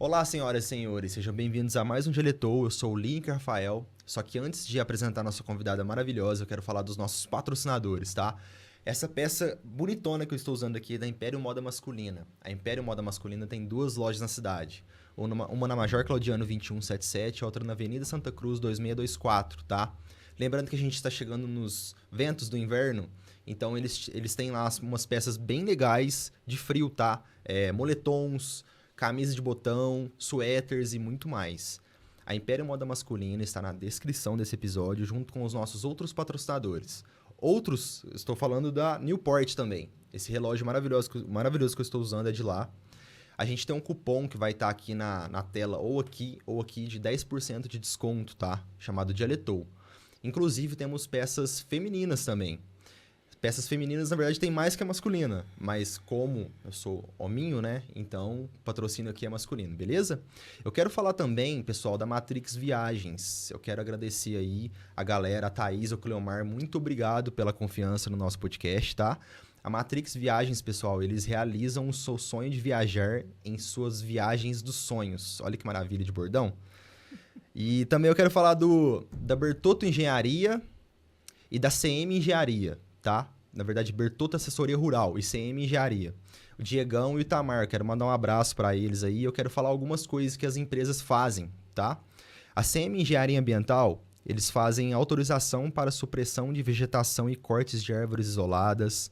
Olá, senhoras e senhores, sejam bem-vindos a mais um Dialetou. Eu sou o Link Rafael. Só que antes de apresentar a nossa convidada maravilhosa, eu quero falar dos nossos patrocinadores, tá? Essa peça bonitona que eu estou usando aqui é da Império Moda Masculina. A Império Moda Masculina tem 2 lojas na cidade. Uma na Major Claudiano 2177 e outra na Avenida Santa Cruz 2624, tá? Lembrando que a gente está chegando nos ventos do inverno, então eles têm lá umas peças bem legais de frio, tá? Moletons, camisa de botão, suéteres e muito mais. A Império Moda Masculina está na descrição desse episódio, junto com os nossos outros patrocinadores. Outros, estou falando da Newport também. Esse relógio maravilhoso que eu estou usando é de lá. A gente tem um cupom que vai estar aqui na tela, ou aqui, de 10% de desconto, tá? Chamado Dialetou. Inclusive, temos peças femininas também. Peças femininas, na verdade, tem mais que a masculina. Mas como eu sou hominho, né? Então, o patrocínio aqui é masculino, beleza? Eu quero falar também, pessoal, da Matrix Viagens. Eu quero agradecer aí a galera, a Thaís, o Cleomar. Muito obrigado pela confiança no nosso podcast, tá? A Matrix Viagens, pessoal, eles realizam o seu sonho de viajar em suas viagens dos sonhos. Olha que maravilha de bordão. E também eu quero falar da Bertotto Engenharia e da CM Engenharia, tá? Na verdade, Bertotto Assessoria Rural e CM Engenharia. O Diegão e o Itamar, quero mandar um abraço para eles aí. Eu quero falar algumas coisas que as empresas fazem, tá? A CM Engenharia Ambiental, eles fazem autorização para supressão de vegetação e cortes de árvores isoladas.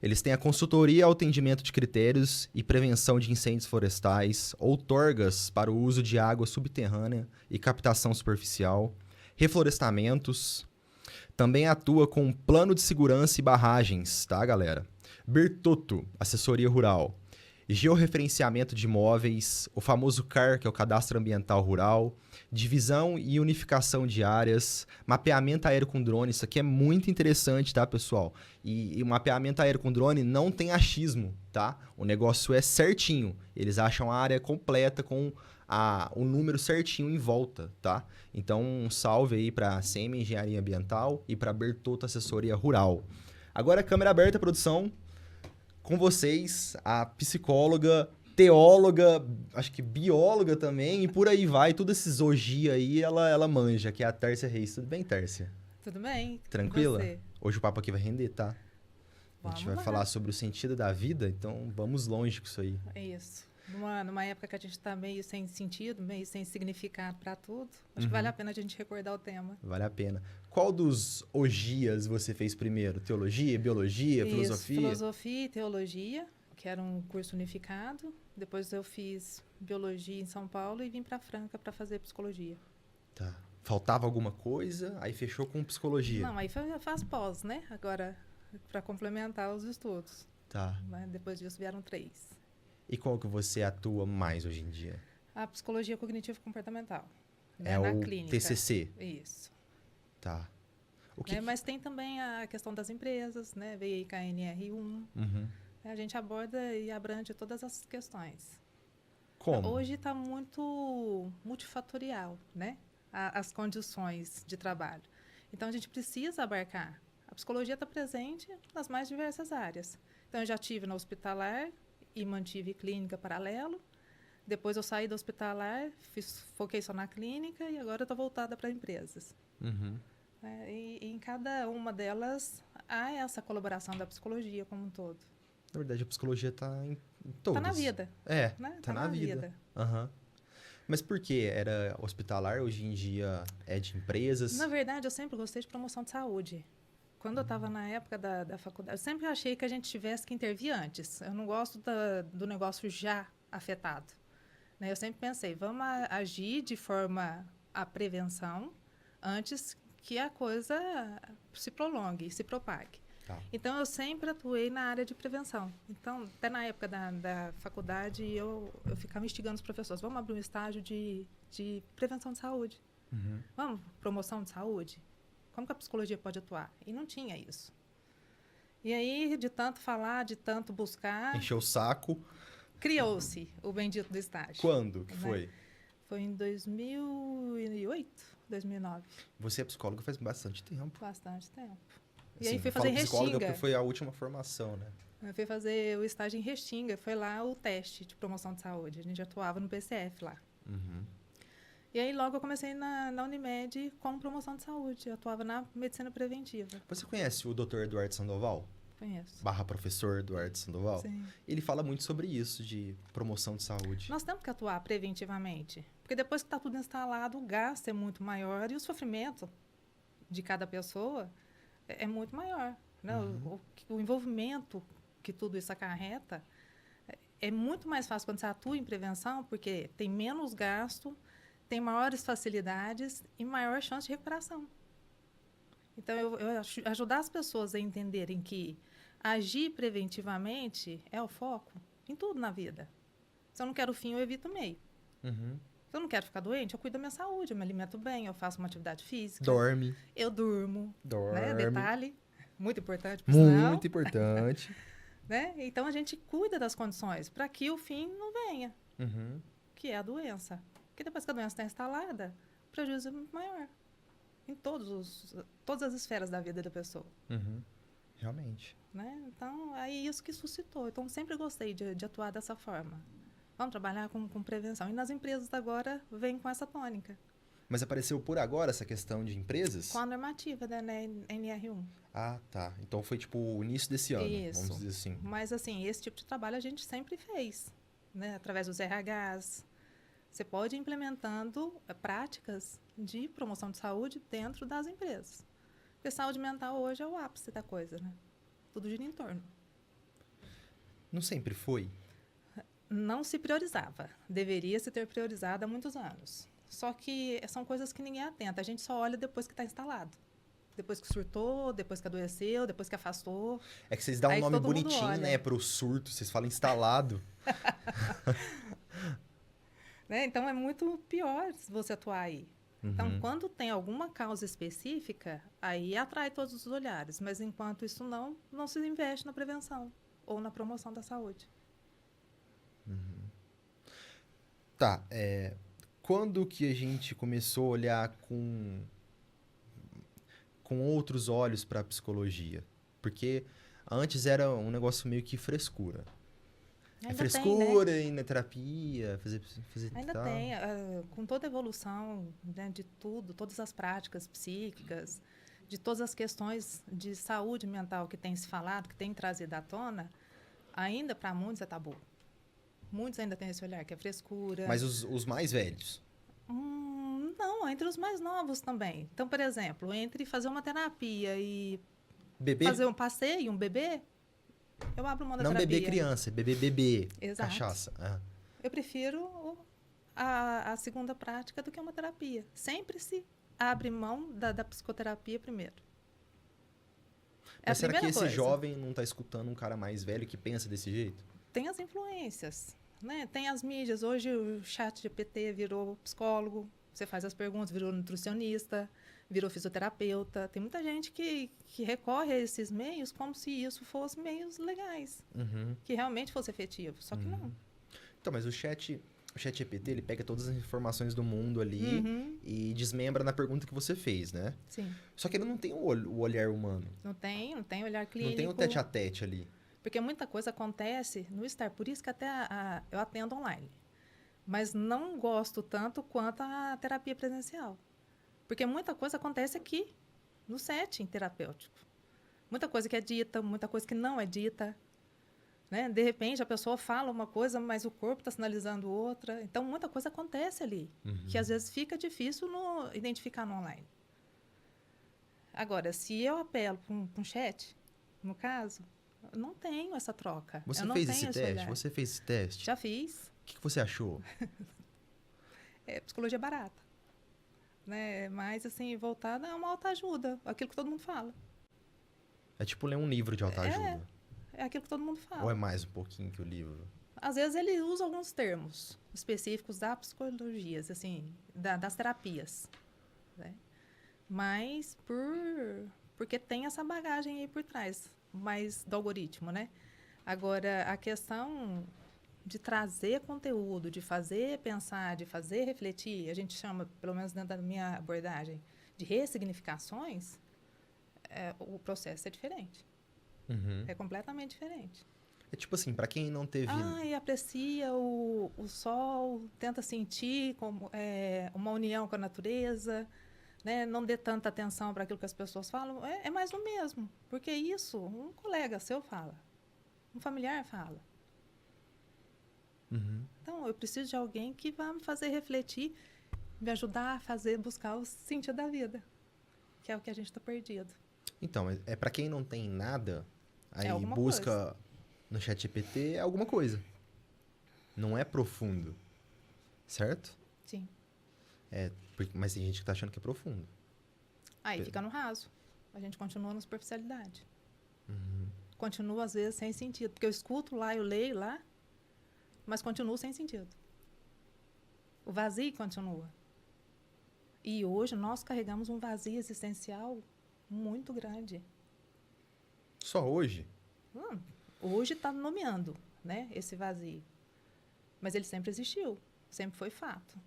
Eles têm a consultoria ao atendimento de critérios e prevenção de incêndios florestais, outorgas para o uso de água subterrânea e captação superficial, reflorestamentos. Também atua com plano de segurança e barragens, tá, galera? Bertotto, assessoria rural. Georreferenciamento de imóveis, o famoso CAR, que é o Cadastro Ambiental Rural, divisão e unificação de áreas, mapeamento aéreo com drone, isso aqui é muito interessante, tá, pessoal? E o mapeamento aéreo com drone não tem achismo, tá? O negócio é certinho, eles acham a área completa com o número certinho em volta, tá? Então, um salve aí para a CM Engenharia Ambiental e para a Bertotto Assessoria Rural. Agora, câmera aberta, produção. Com vocês, a psicóloga, teóloga, acho que bióloga também, e por aí vai, tudo esse zogia aí, ela manja, que é a Tércia Reis. Tudo bem, Tércia? Tudo bem? Tranquila? E você? Hoje o papo aqui vai render, tá? A gente vai Vamos lá. falar sobre o sentido da vida, então vamos longe com isso aí. É isso. Numa época que a gente está meio sem sentido, meio sem significado para tudo, acho que vale a pena a gente recordar o tema. Vale a pena. Qual dos ogias você fez primeiro? Teologia, biologia, Isso, filosofia? filosofia e teologia, que era um curso unificado. Depois eu fiz biologia em São Paulo e vim para Franca para fazer psicologia. Tá. Faltava alguma coisa, aí fechou com psicologia. Não, aí faz pós, né? Agora, para complementar os estudos. Tá. Mas depois disso vieram 3. E qual que você atua mais hoje em dia? A psicologia cognitivo-comportamental. É na o clínica. TCC. Isso. Tá. O que... Né? Mas tem também a questão das empresas, né? VIKNR1. Uhum. A gente aborda e abrange todas as questões. Como? Hoje está muito multifatorial, né? As condições de trabalho. Então, a gente precisa abarcar. A psicologia está presente nas mais diversas áreas. Então, eu já estive na hospitalar e mantive clínica paralelo. Depois, eu saí da hospitalar, foquei só na clínica e agora estou voltada para empresas. Uhum. E em cada uma delas há essa colaboração da psicologia como um todo. Na verdade, a psicologia tá em todas. Está na vida. É, Né? tá na vida. Uhum. Mas por que era hospitalar, hoje em dia é de empresas? Na verdade, eu sempre gostei de promoção de saúde. Quando eu estava na época da faculdade, eu sempre achei que a gente tivesse que intervir antes. Eu não gosto do negócio já afetado. Né? Eu sempre pensei, vamos agir de forma à prevenção antes que a coisa se prolongue, se propague. Tá. Então, eu sempre atuei na área de prevenção. Então, até na época da faculdade, eu ficava instigando os professores, vamos abrir um estágio de prevenção de saúde. Uhum. Vamos, promoção de saúde. Como que a psicologia pode atuar? E não tinha isso. E aí, de tanto falar, de tanto buscar, Encheu o saco. criou-se o bendito do estágio. Quando que Né? foi? Foi em 2008, 2009. Você é psicóloga faz bastante tempo. Bastante tempo. E Assim, aí fui eu falo fazer psicóloga Restinga. porque foi a última formação, né? Eu fui fazer o estágio em Restinga, foi lá o teste de promoção de saúde. A gente atuava no PCF lá. Uhum. E aí logo eu comecei na Unimed com promoção de saúde. Eu atuava na medicina preventiva. Você conhece o Dr. Eduardo Sandoval? Conheço. Barra professor Eduardo Sandoval? Sim. Ele fala muito sobre isso, de promoção de saúde. Nós temos que atuar preventivamente. Porque depois que está tudo instalado, o gasto é muito maior e o sofrimento de cada pessoa é muito maior. Né? O envolvimento que tudo isso acarreta é muito mais fácil quando você atua em prevenção, porque tem menos gasto, tem maiores facilidades e maior chance de recuperação. Então, ajudar as pessoas a entenderem que agir preventivamente é o foco em tudo na vida. Se eu não quero o fim, eu evito o meio. Uhum. Se eu não quero ficar doente, eu cuido da minha saúde, eu me alimento bem, eu faço uma atividade física. Dorme. Eu durmo. Dorme. Né? Detalhe, muito importante, por sinal. Muito importante. Né? Então, a gente cuida das condições para que o fim não venha, Uhum. que é a doença. Porque depois que a doença está instalada, o prejuízo é muito maior. Em todas as esferas da vida da pessoa. Uhum. Realmente. Né? Então, é isso que suscitou. Então, sempre gostei de atuar dessa forma. Vamos trabalhar com prevenção. E nas empresas agora, vem com essa tônica. Mas apareceu por agora essa questão de empresas? Com a normativa da NR1. Ah, tá. Então foi tipo o início desse ano, Isso. vamos dizer assim. Mas, assim, esse tipo de trabalho a gente sempre fez. Né? Através dos RHs. Você pode ir implementando práticas de promoção de saúde dentro das empresas. Porque saúde mental hoje é o ápice da coisa, né? Tudo gira em torno. Não sempre foi? Não se priorizava. Deveria se ter priorizado há muitos anos. Só que são coisas que ninguém atenta. A gente só olha depois que está instalado. Depois que surtou, depois que adoeceu, depois que afastou. É que vocês dão um Aí nome todo mundo bonitinho, olha. né, pro surto. Vocês falam instalado. Né? Então, é muito pior se você atuar aí. Então, Uhum. quando tem alguma causa específica, aí atrai todos os olhares. Mas, enquanto isso não se investe na prevenção ou na promoção da saúde. Tá, quando que a gente começou a olhar com outros olhos para a psicologia? Porque antes era um negócio meio que frescura. Ainda frescura, tem, né? ir na terapia, fazer Ainda tal. tem. Com toda a evolução, né, de tudo, todas as práticas psíquicas, de todas as questões de saúde mental que tem se falado, que tem trazido à tona, ainda para muitos é tabu. Muitos ainda têm esse olhar, que é frescura. Mas os mais velhos. Não, entre os mais novos também. Então, por exemplo, entre fazer uma terapia e Bebê? fazer um passeio, um bebê, eu abro mão da Não terapia. bebê criança, bebê. Exato. Cachaça. Ah. Eu prefiro a segunda prática do que uma terapia. Sempre se abre mão da psicoterapia primeiro. É Mas a será que primeira esse coisa. jovem não está escutando um cara mais velho que pensa desse jeito? Tem as influências, né? Tem as mídias. Hoje o chat GPT virou psicólogo, você faz as perguntas, virou nutricionista, virou fisioterapeuta. Tem muita gente que recorre a esses meios como se isso fosse meios legais, Uhum. que realmente fosse efetivo. Só que não. Então, mas o chat GPT, ele pega todas as informações do mundo ali e desmembra na pergunta que você fez, né? Sim. Só que ele não tem o olhar humano. Não tem olhar clínico. Não tem o tete-a-tete ali. Porque muita coisa acontece no estar. Por isso que até eu atendo online. Mas não gosto tanto quanto a terapia presencial. Porque muita coisa acontece aqui, no setting terapêutico. Muita coisa que é dita, muita coisa que não é dita. Né? De repente, a pessoa fala uma coisa, mas o corpo está sinalizando outra. Então, muita coisa acontece ali, que às vezes fica difícil identificar no online. Agora, se eu apelo para um chat, no caso, eu não tenho essa troca. Você eu não fez tenho esse esse teste? olhar. Você fez esse teste? Já fiz. O que você achou? É psicologia barata. Né? Mas, assim, voltada a uma autoajuda. Aquilo que todo mundo fala. É tipo ler um livro de autoajuda. É aquilo que todo mundo fala. Ou é mais um pouquinho que o livro? Às vezes ele usa alguns termos específicos da psicologia, assim, das terapias. Né? Mas porque tem essa bagagem aí por trás, mais do algoritmo, né? Agora, a questão de trazer conteúdo, de fazer pensar, de fazer refletir, a gente chama, pelo menos dentro da minha abordagem, de ressignificações, o processo é diferente. Uhum. É completamente diferente. É tipo assim, pra quem não teve... E aprecia o sol, tenta sentir como, uma união com a natureza, né? Não dê tanta atenção para aquilo que as pessoas falam. É mais o mesmo. Porque isso, um colega seu fala, um familiar fala. Uhum. Então, eu preciso de alguém que vá me fazer refletir, me ajudar a fazer, buscar o sentido da vida, que é o que a gente está perdido. Então, é para quem não tem nada, É aí alguma coisa. busca no ChatGPT é alguma coisa. Não é profundo, certo? Sim. Mas tem gente que tá achando que é profundo. Aí fica no raso. A gente continua na superficialidade. Uhum. Continua, às vezes, sem sentido. Porque eu escuto lá, eu leio lá, mas continuo sem sentido. O vazio continua. E hoje nós carregamos um vazio existencial muito grande. Só hoje? Hoje está nomeando, né, esse vazio. Mas ele sempre existiu, sempre foi fato.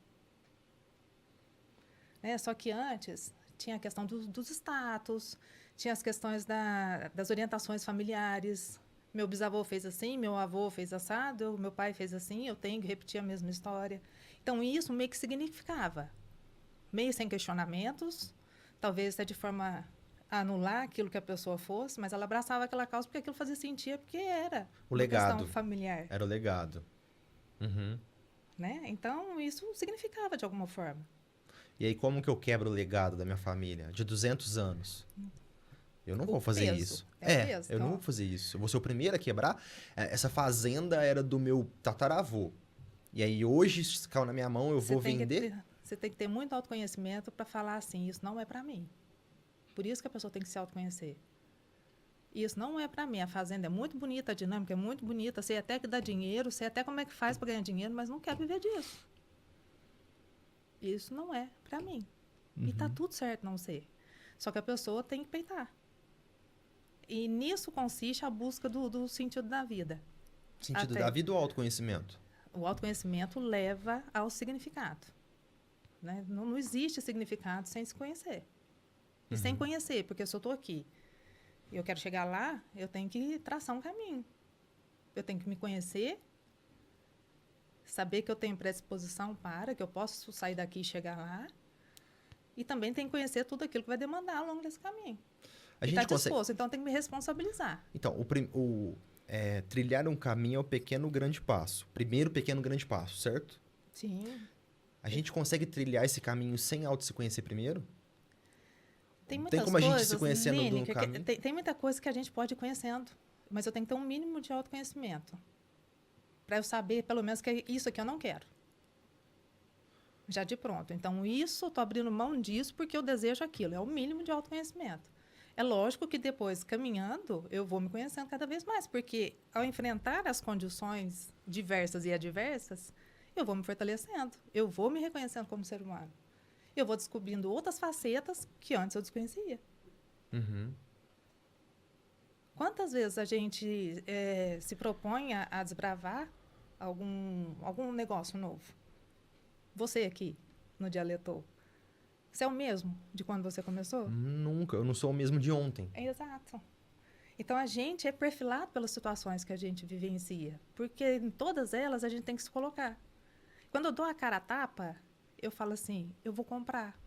Só que antes tinha a questão dos status, tinha as questões das orientações familiares. Meu bisavô fez assim, meu avô fez assado, meu pai fez assim, eu tenho que repetir a mesma história. Então, isso meio que significava, meio sem questionamentos, talvez até de forma a anular aquilo que a pessoa fosse, mas ela abraçava aquela causa porque aquilo fazia sentido, porque era O uma questão legado. familiar. Era o legado. Uhum. Né? Então, isso significava de alguma forma. E aí, como que eu quebro o legado da minha família? De 200 anos. Eu não O vou fazer peso. isso. É o peso. Eu Então, não vou fazer isso. Eu vou ser o primeiro a quebrar. Essa fazenda era do meu tataravô. E aí, hoje, se caiu na minha mão, eu vou vender. Você tem que ter muito autoconhecimento para falar assim, isso não é para mim. Por isso que a pessoa tem que se autoconhecer. Isso não é para mim. A fazenda é muito bonita, a dinâmica é muito bonita, sei até que dá dinheiro, sei até como é que faz para ganhar dinheiro, mas não quero viver disso. Isso não é para mim. E tá tudo certo não ser. Só que a pessoa tem que peitar. E nisso consiste a busca do sentido da vida. Sentido da vida ou autoconhecimento? O autoconhecimento leva ao significado. Né? Não existe significado sem se conhecer. E sem conhecer, porque se eu estou aqui e eu quero chegar lá, eu tenho que traçar um caminho. Eu tenho que me conhecer, saber que eu tenho predisposição para, que eu posso sair daqui e chegar lá. E também tenho que conhecer tudo aquilo que vai demandar ao longo desse caminho. A E gente estar disposto, então tem que me responsabilizar. Então, trilhar um caminho é o pequeno grande passo. Primeiro pequeno grande passo, certo? Sim. A gente consegue trilhar esse caminho sem se conhecer primeiro? Tem muitas Tem como a gente coisas, se conhecendo no Lineker, caminho? tem muita coisa que a gente pode ir conhecendo, mas eu tenho que ter um mínimo de autoconhecimento para eu saber, pelo menos, que isso aqui eu não quero. Já de pronto. Então, isso, estou abrindo mão disso porque eu desejo aquilo. É o mínimo de autoconhecimento. É lógico que depois, caminhando, eu vou me conhecendo cada vez mais, porque ao enfrentar as condições diversas e adversas, eu vou me fortalecendo, eu vou me reconhecendo como ser humano. Eu vou descobrindo outras facetas que antes eu desconhecia. Uhum. Quantas vezes a gente se propõe a desbravar algum negócio novo? Você aqui, no Dialetou, você é o mesmo de quando você começou? Nunca, eu não sou o mesmo de ontem. Exato. Então, a gente é perfilado pelas situações que a gente vivencia, porque em todas elas a gente tem que se colocar. Quando eu dou a cara a tapa, eu falo assim, eu vou comprar.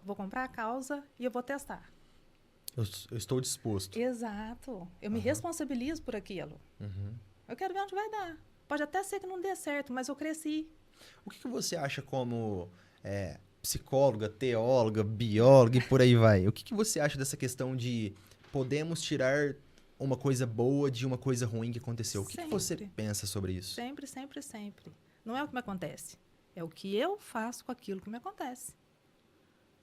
Vou comprar a causa e eu vou testar. Eu estou disposto. Exato. Eu me responsabilizo por aquilo. Eu quero ver onde vai dar. Pode até ser que não dê certo, mas eu cresci. O que você acha como psicóloga, teóloga, bióloga e por aí vai? O que você acha dessa questão de podemos tirar uma coisa boa de uma coisa ruim que aconteceu? O que você pensa sobre isso? Sempre, sempre, sempre. Não é o que me acontece. É o que eu faço com aquilo que me acontece.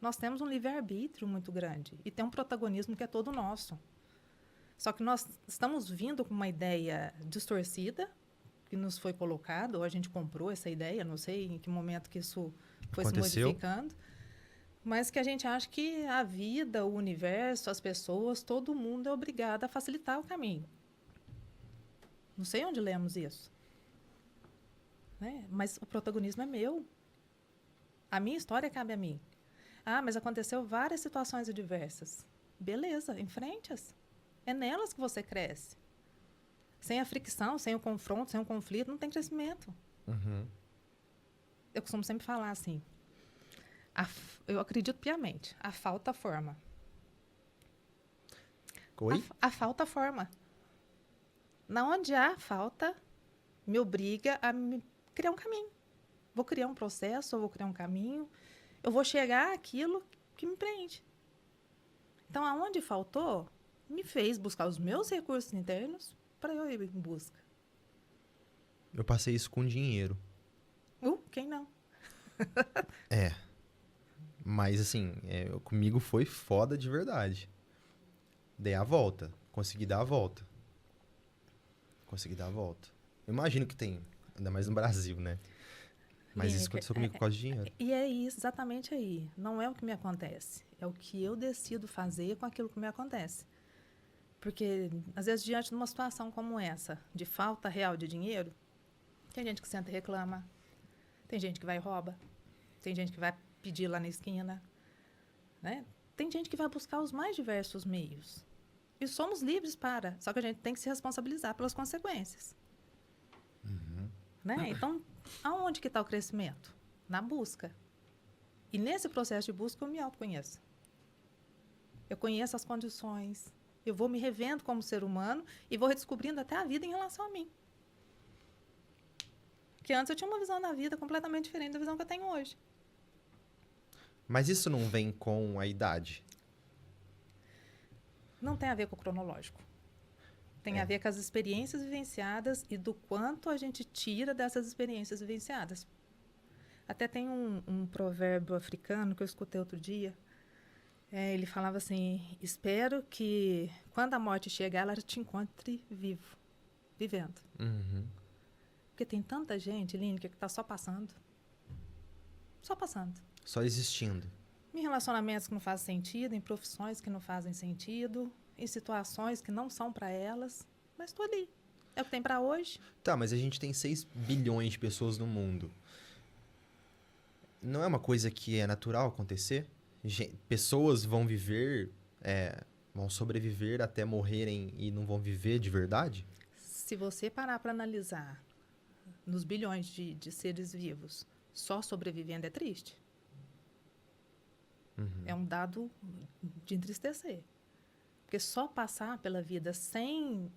Nós temos um livre-arbítrio muito grande e tem um protagonismo que é todo nosso. Só que nós estamos vindo com uma ideia distorcida que nos foi colocada, ou a gente comprou essa ideia, não sei em que momento que isso foi se modificando, mas que a gente acha que a vida, o universo, as pessoas, todo mundo é obrigado a facilitar o caminho. Não sei onde lemos isso. Né? Mas o protagonismo é meu. A minha história cabe a mim. Mas aconteceu várias situações adversas. Beleza, enfrente-as. É nelas que você cresce. Sem a fricção, sem o confronto, sem o conflito, não tem crescimento. Uhum. Eu costumo sempre falar assim, eu acredito piamente, a falta forma. Oi? A falta forma. Na onde há falta, me obriga a criar um caminho. Vou criar um processo, eu vou criar um caminho, eu vou chegar àquilo que me prende. Então, aonde faltou, me fez buscar os meus recursos internos para eu ir em busca. Eu passei isso com dinheiro. Quem não? Mas, assim, comigo foi foda de verdade. Dei a volta. Consegui dar a volta. Eu imagino que tem, ainda mais no Brasil, né? Mas isso Lineker, aconteceu comigo por causa de dinheiro. E é isso, exatamente aí. Não é o que me acontece. É o que eu decido fazer com aquilo que me acontece. Porque, às vezes, diante de uma situação como essa, de falta real de dinheiro, tem gente que senta e reclama. Tem gente que vai e rouba. Tem gente que vai pedir lá na esquina. Né? Tem gente que vai buscar os mais diversos meios. E somos livres para. Só que a gente tem que se responsabilizar pelas consequências. Né? Então, aonde que está o crescimento? Na busca. E nesse processo de busca, eu me autoconheço. Eu conheço as condições. Eu vou me revendo como ser humano e vou redescobrindo até a vida em relação a mim. Porque antes eu tinha uma visão da vida completamente diferente da visão que eu tenho hoje. Mas isso não vem com a idade? Não tem a ver com o cronológico. Tem a ver com as experiências vivenciadas e do quanto a gente tira dessas experiências vivenciadas. Até tem um provérbio africano que eu escutei outro dia. Ele falava assim, espero que quando a morte chegar, ela te encontre vivo, vivendo. Uhum. Porque tem tanta gente, Lineker, que está só passando. Só passando. Só existindo. Em relacionamentos que não fazem sentido, em profissões que não fazem sentido, em situações que não são para elas, mas estou ali. É o que tem para hoje. Tá, mas a gente tem 6 bilhões de pessoas no mundo. Não é uma coisa que é natural acontecer? Pessoas vão viver, vão sobreviver até morrerem e não vão viver de verdade? Se você parar para analisar nos bilhões de seres vivos, só sobrevivendo é triste. Uhum. É um dado de entristecer. Porque só passar pela vida sem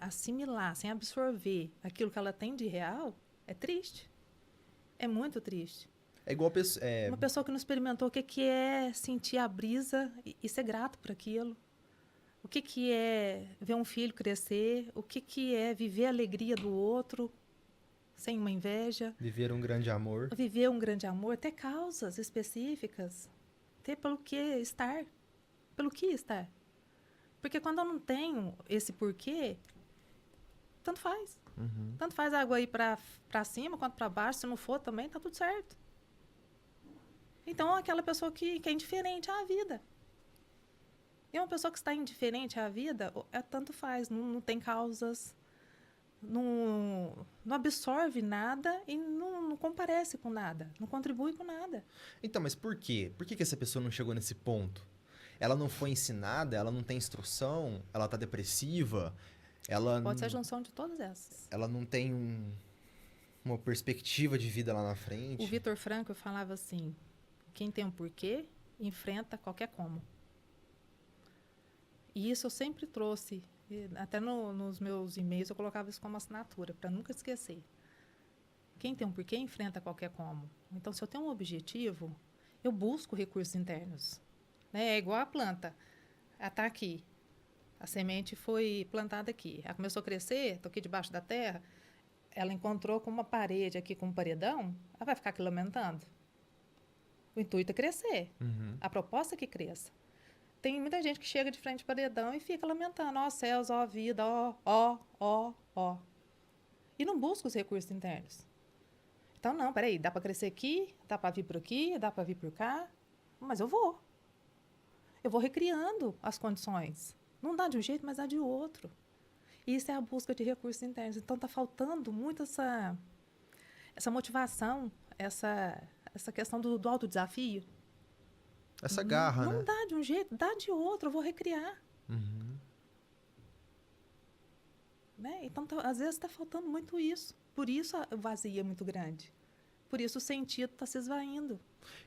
assimilar, sem absorver aquilo que ela tem de real, é triste. É muito triste. É igual uma pessoa que não experimentou o que é sentir a brisa e ser grato por aquilo. O que é ver um filho crescer. O que é viver a alegria do outro sem uma inveja. Viver um grande amor. Viver um grande amor. Ter causas específicas. Ter pelo que estar. Pelo que estar. Porque quando eu não tenho esse porquê, tanto faz. Uhum. Tanto faz a água ir para cima quanto para baixo. Se não for também, tá tudo certo. Então, aquela pessoa que é indiferente à vida. E uma pessoa que está indiferente à vida, tanto faz. Não tem causas, não absorve nada e não comparece com nada. Não contribui com nada. Então, mas por quê? Por que essa pessoa não chegou nesse ponto? Ela não foi ensinada, ela não tem instrução, ela tá depressiva, ela... Pode ser a junção de todas essas. Ela não tem uma perspectiva de vida lá na frente. O Vitor Frankl falava assim, quem tem um porquê, enfrenta qualquer como. E isso eu sempre trouxe, até nos meus e-mails eu colocava isso como assinatura, para nunca esquecer. Quem tem um porquê, enfrenta qualquer como. Então, se eu tenho um objetivo, eu busco recursos internos. É igual a planta. Ela está aqui. A semente foi plantada aqui. Ela começou a crescer, estou aqui debaixo da terra. Ela encontrou com uma parede aqui, com um paredão, ela vai ficar aqui lamentando. O intuito é crescer. Uhum. A proposta é que cresça. Tem muita gente que chega de frente ao paredão e fica lamentando. Ó céus, ó vida, ó. E não busca os recursos internos. Então, não, peraí, dá para crescer aqui, dá para vir por aqui, dá para vir por cá, mas eu vou. Eu vou recriando as condições. Não dá de um jeito, mas dá de outro. E isso é a busca de recursos internos. Então, está faltando muito essa motivação, essa questão do autodesafio. Essa garra, não né? Não dá de um jeito, dá de outro, eu vou recriar. Uhum. né? Então, às vezes está faltando muito isso. Por isso o vazio é muito grande. Por isso o sentido está se esvaindo.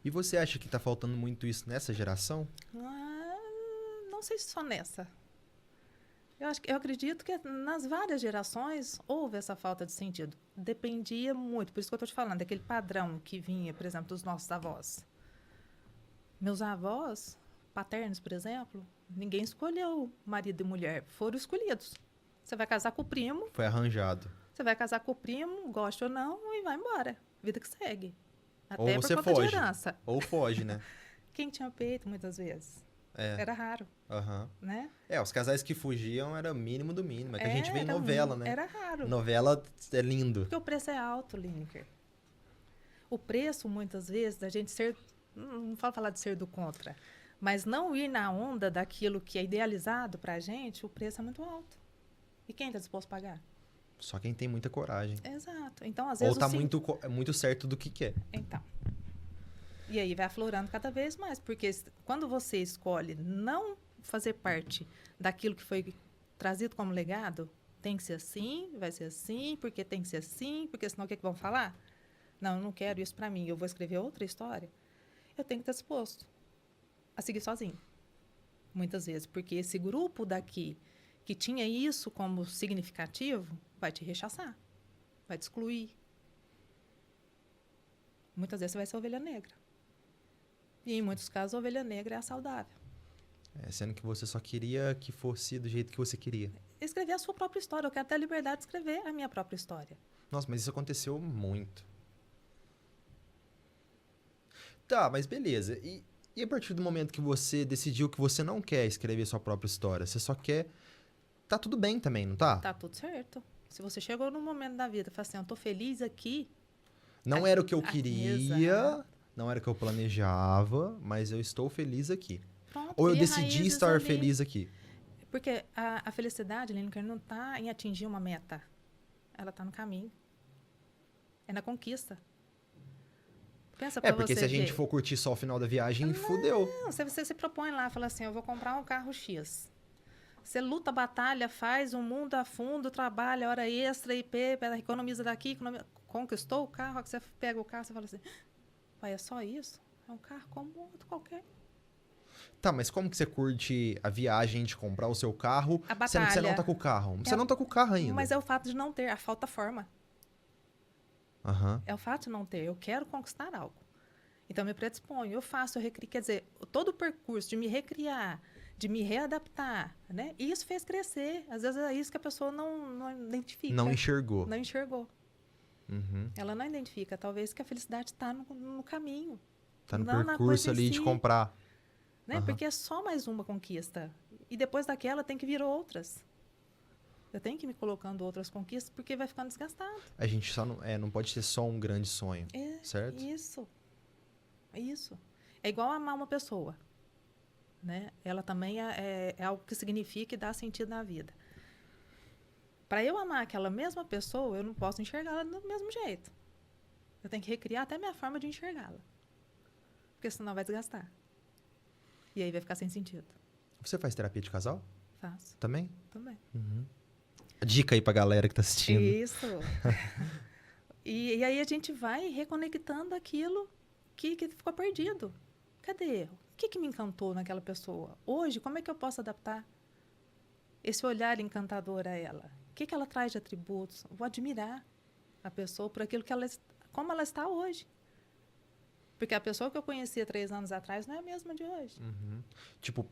E você acha que tá faltando muito isso nessa geração? Não sei se só nessa. Eu acredito que nas várias gerações houve essa falta de sentido. Dependia muito, por isso que eu estou te falando, daquele padrão que vinha, por exemplo, dos nossos avós. Meus avós paternos, por exemplo, ninguém escolheu marido e mulher, foram escolhidos. Você vai casar com o primo, Foi arranjado. você vai casar com o primo, gosta ou não, e vai embora. Vida que segue. Ou Até por você conta de foge. herança. Ou foge, né? Quem tinha peito, muitas vezes. É. Era raro, Aham. né? Os casais que fugiam era o mínimo do mínimo. É que a gente vê em Era novela, né? Era raro. Novela é lindo. Porque o preço é alto, Lineker. O preço, muitas vezes, da gente ser... Não falo falar de ser do contra. Mas não ir na onda daquilo que é idealizado pra gente, o preço é muito alto. E quem está disposto a pagar? Só quem tem muita coragem. Exato. Então, às Ou vezes... tá muito certo do que quer. Então. E aí vai aflorando cada vez mais. Porque quando você escolhe não fazer parte daquilo que foi trazido como legado, tem que ser assim, vai ser assim, porque tem que ser assim, porque senão o que vão falar? Não, eu não quero isso para mim, eu vou escrever outra história. Eu tenho que estar disposto a seguir sozinho. Muitas vezes, porque esse grupo daqui que tinha isso como significativo vai te rechaçar, vai te excluir. Muitas vezes você vai ser ovelha negra. E em muitos casos a ovelha negra é a saudável. Sendo que você só queria que fosse do jeito que você queria. Escrever a sua própria história. Eu quero ter a liberdade de escrever a minha própria história. Nossa, mas isso aconteceu muito. Tá, mas beleza. E a partir do momento que você decidiu que você não quer escrever sua própria história, você só quer... Tá tudo bem também, não tá? Tá tudo certo. Se você chegou num momento da vida e fala assim, eu tô feliz aqui... Não era o que eu queria, exato. não era o que eu planejava, mas eu estou feliz aqui. Pronto, Ou eu cria decidi raízes estar ali. feliz aqui. Porque a felicidade, Lineker, não está em atingir uma meta. Ela está no caminho. É na conquista. Pensa pra Porque você se a gente ver. for curtir só o final da viagem, fudeu. Não, você se propõe lá, fala assim, eu vou comprar um carro X. Você luta, batalha, faz um mundo a fundo, trabalha, hora extra, IP, economiza daqui, conquistou o carro, que você pega o carro, você fala assim, pai, é só isso? É um carro como outro qualquer. Tá, mas como que você curte a viagem de comprar o seu carro, A sendo que você não batalha. tá com o carro? Você não tá com o carro ainda. Mas é o fato de não ter, a falta forma. Aham. É o fato de não ter. Eu quero conquistar algo. Então, eu me predisponho, eu faço, eu recrio. Quer dizer, todo o percurso de me recriar, de me readaptar, né? Isso fez crescer. Às vezes é isso que a pessoa não identifica. Não enxergou. Não enxergou. Uhum. Ela não identifica. Talvez que a felicidade está no caminho. Tá no não na percurso coisa em ali de si, comprar. né? Aham. Porque é só mais uma conquista. E depois daquela tem que vir outras. Eu tenho que ir me colocando outras conquistas porque vai ficando desgastado. A gente só não pode ser só um grande sonho, É, certo? Isso. Isso. É igual amar uma pessoa. Né? Ela também é algo que significa e dá sentido na vida. Para eu amar aquela mesma pessoa, eu não posso enxergá-la do mesmo jeito. Eu tenho que recriar até a minha forma de enxergá-la. Porque senão vai desgastar. E aí vai ficar sem sentido. Você faz terapia de casal? Faço. Também? Também. Dica aí pra galera que tá assistindo. Isso. E aí a gente vai reconectando aquilo que ficou perdido. Cadê? O que me encantou naquela pessoa? Hoje, como é que eu posso adaptar esse olhar encantador a ela? O que ela traz de atributos? Eu vou admirar a pessoa por aquilo que como ela está hoje. Porque a pessoa que eu conhecia 3 anos atrás não é a mesma de hoje. Uhum. Tipo,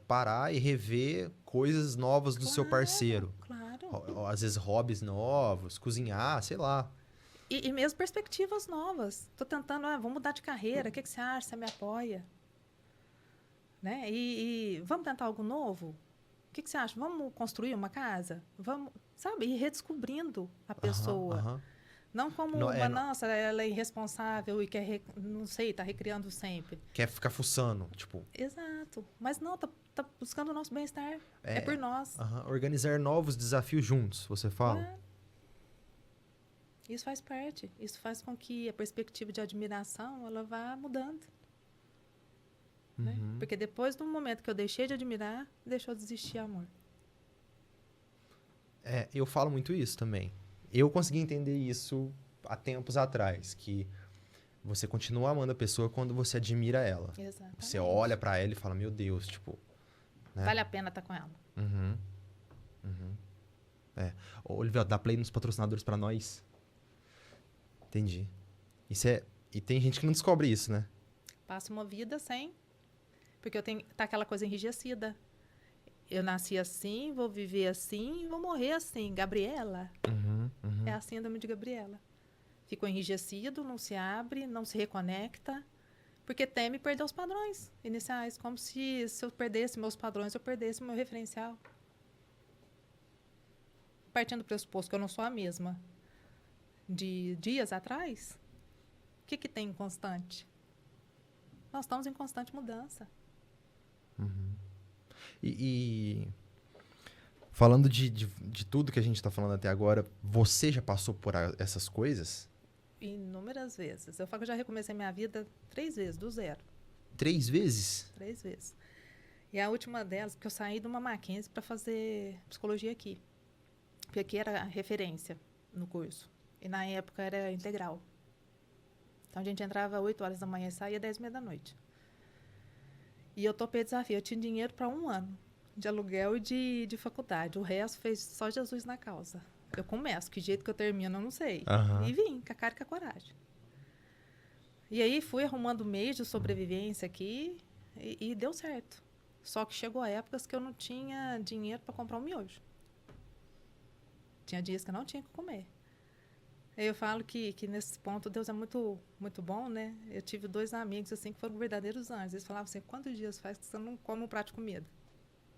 parar e rever coisas novas do seu parceiro. Claro. Às vezes hobbies novos, cozinhar, sei lá. E mesmo perspectivas novas. Estou tentando, vamos mudar de carreira. O que você acha? Você me apoia? Né? E vamos tentar algo novo? O que você acha? Vamos construir uma casa? Vamos, sabe? Ir redescobrindo a pessoa. Aham. Não como nossa, ela é irresponsável e quer, não sei, está recriando sempre. Quer ficar fuçando, tipo... Exato. Mas não, tá buscando o nosso bem-estar. É por nós. Organizar novos desafios juntos, você fala? Isso faz parte. Isso faz com que a perspectiva de admiração ela vá mudando. Né? Porque depois do momento que eu deixei de admirar, deixou de existir amor. Eu falo muito isso também. Eu consegui entender isso há tempos atrás, que você continua amando a pessoa quando você admira ela. Exatamente. Você olha pra ela e fala, meu Deus, tipo... Né? Vale a pena estar com ela. Uhum. Uhum. Ô, Olivia, dá play nos patrocinadores pra nós. Entendi. E tem gente que não descobre isso, né? Passo uma vida sem... Porque tá aquela coisa enrijecida. Eu nasci assim, vou viver assim e vou morrer assim. Gabriela. É a síndrome de Gabriela. Ficou enrijecido, não se abre, não se reconecta, porque teme perder os padrões iniciais. Como se eu perdesse meus padrões, eu perdesse meu referencial. Partindo do pressuposto que eu não sou a mesma de dias atrás, o que tem em constante? Nós estamos em constante mudança. E falando de tudo que a gente tá falando até agora, você já passou por essas coisas? Inúmeras vezes. Eu falo que eu já recomecei minha vida 3 vezes, do zero. 3 vezes? 3 vezes. E a última delas, porque eu saí de uma Mackenzie para fazer psicologia aqui. Porque aqui era referência no curso. E na época era integral. Então a gente entrava 8 horas da manhã e saía 10h30 da noite. E eu topei o desafio. Eu tinha dinheiro para 1 ano de aluguel e de faculdade. O resto fez só Jesus na causa. Eu começo, que jeito que eu termino, eu não sei. E vim, com a cara e com a coragem. E aí fui arrumando meios de sobrevivência aqui e deu certo. Só que chegou a épocas que eu não tinha dinheiro para comprar um miojo. Tinha dias que eu não tinha que comer. Aí eu falo que nesse ponto Deus é muito, muito bom, né? Eu tive 2 amigos assim que foram verdadeiros anjos. Eles falavam assim, quantos dias faz que você não come um prato de comida?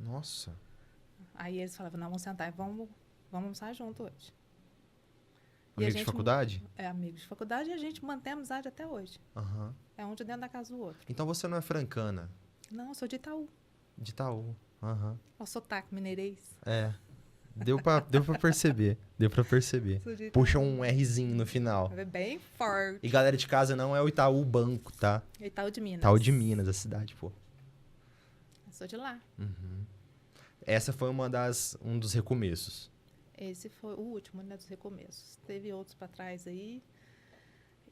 Nossa. Aí eles falavam, não, vamos sentar e vamos almoçar junto hoje. Amigo de faculdade? É, amigo de faculdade, e a gente mantém a amizade até hoje. É um de dentro da casa do outro. Então você não é francana? Não, eu sou de Itaú. De Itaú. O sotaque mineirês. Deu pra perceber. Deu pra perceber. Puxa um Rzinho no final. É bem forte. E galera de casa, não é o Itaú Banco, tá? Itaú de Minas. Itaú de Minas, a cidade, pô. Eu sou de lá. Essa foi um dos recomeços. Esse foi o último, né, dos recomeços. Teve outros para trás aí.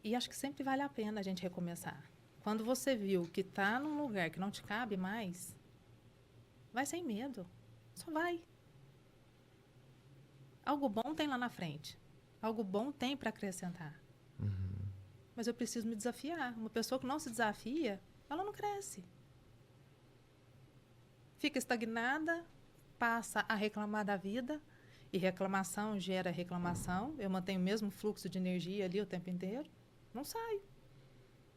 E acho que sempre vale a pena a gente recomeçar. Quando você viu que tá num lugar que não te cabe mais, vai sem medo. Só vai. Algo bom tem lá na frente. Algo bom tem para acrescentar. Mas eu preciso me desafiar. Uma pessoa que não se desafia, ela não cresce. Fica estagnada, passa a reclamar da vida, e reclamação gera reclamação. Eu mantenho o mesmo fluxo de energia ali o tempo inteiro. Não sai.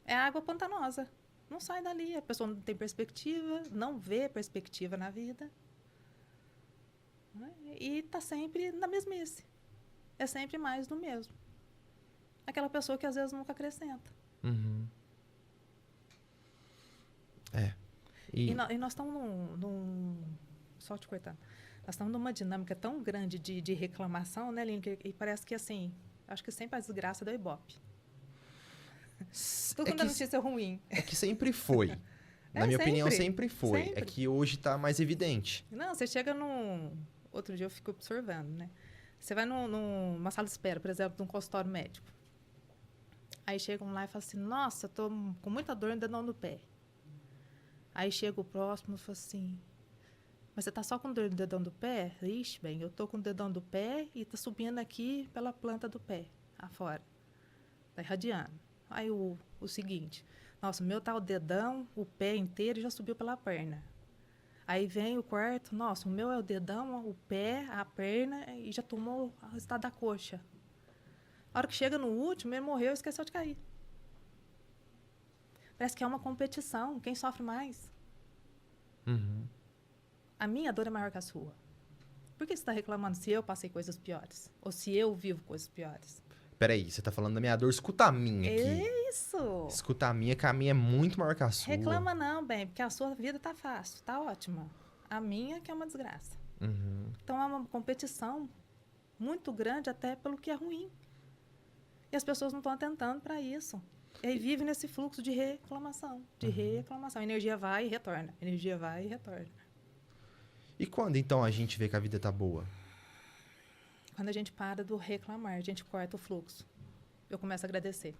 É água pantanosa. Não sai dali. A pessoa não tem perspectiva, não vê perspectiva na vida. E está sempre na mesmice. É sempre mais do mesmo. Aquela pessoa que às vezes nunca acrescenta. E nós estamos só te cortando. Nós estamos numa dinâmica tão grande de reclamação, né, Lino? E parece que, assim, acho que sempre a desgraça do Ibope. Tudo quando a notícia é ruim. É que sempre foi. Na minha opinião, sempre foi. Sempre. É que hoje está mais evidente. Não, você chega num... Outro dia eu fico observando, né? Você vai numa sala de espera, por exemplo, de um consultório médico. Aí chegam lá e falam assim, nossa, eu tô com muita dor no dedão do pé. Aí chega o próximo e fala assim, mas você tá só com dor no dedão do pé? Ixi, bem, eu tô com o dedão do pé e tá subindo aqui pela planta do pé, afora. Tá irradiando. Aí o seguinte, nossa, o meu tá o dedão, o pé inteiro já subiu pela perna. Aí vem o quarto, nossa, o meu é o dedão, o pé, a perna e já tomou o estado da coxa. A hora que chega no último, ele morreu e esqueceu de cair. Parece que é uma competição, quem sofre mais. A minha dor é maior que a sua. Por que você está reclamando se eu passei coisas piores? Ou se eu vivo coisas piores? Peraí, você tá falando da minha dor, escuta a minha aqui. É isso. Escuta a minha, que a minha é muito maior que a sua. Reclama não, bem, porque a sua vida tá fácil, tá ótima. A minha que é uma desgraça. Então é uma competição muito grande até pelo que é ruim. E as pessoas não estão atentando para isso. E aí vive nesse fluxo de reclamação, A energia vai e retorna. Energia vai e retorna. E quando, então, a gente vê que a vida tá boa? quando a gente para do reclamar, a gente corta o fluxo. Eu começo a agradecer.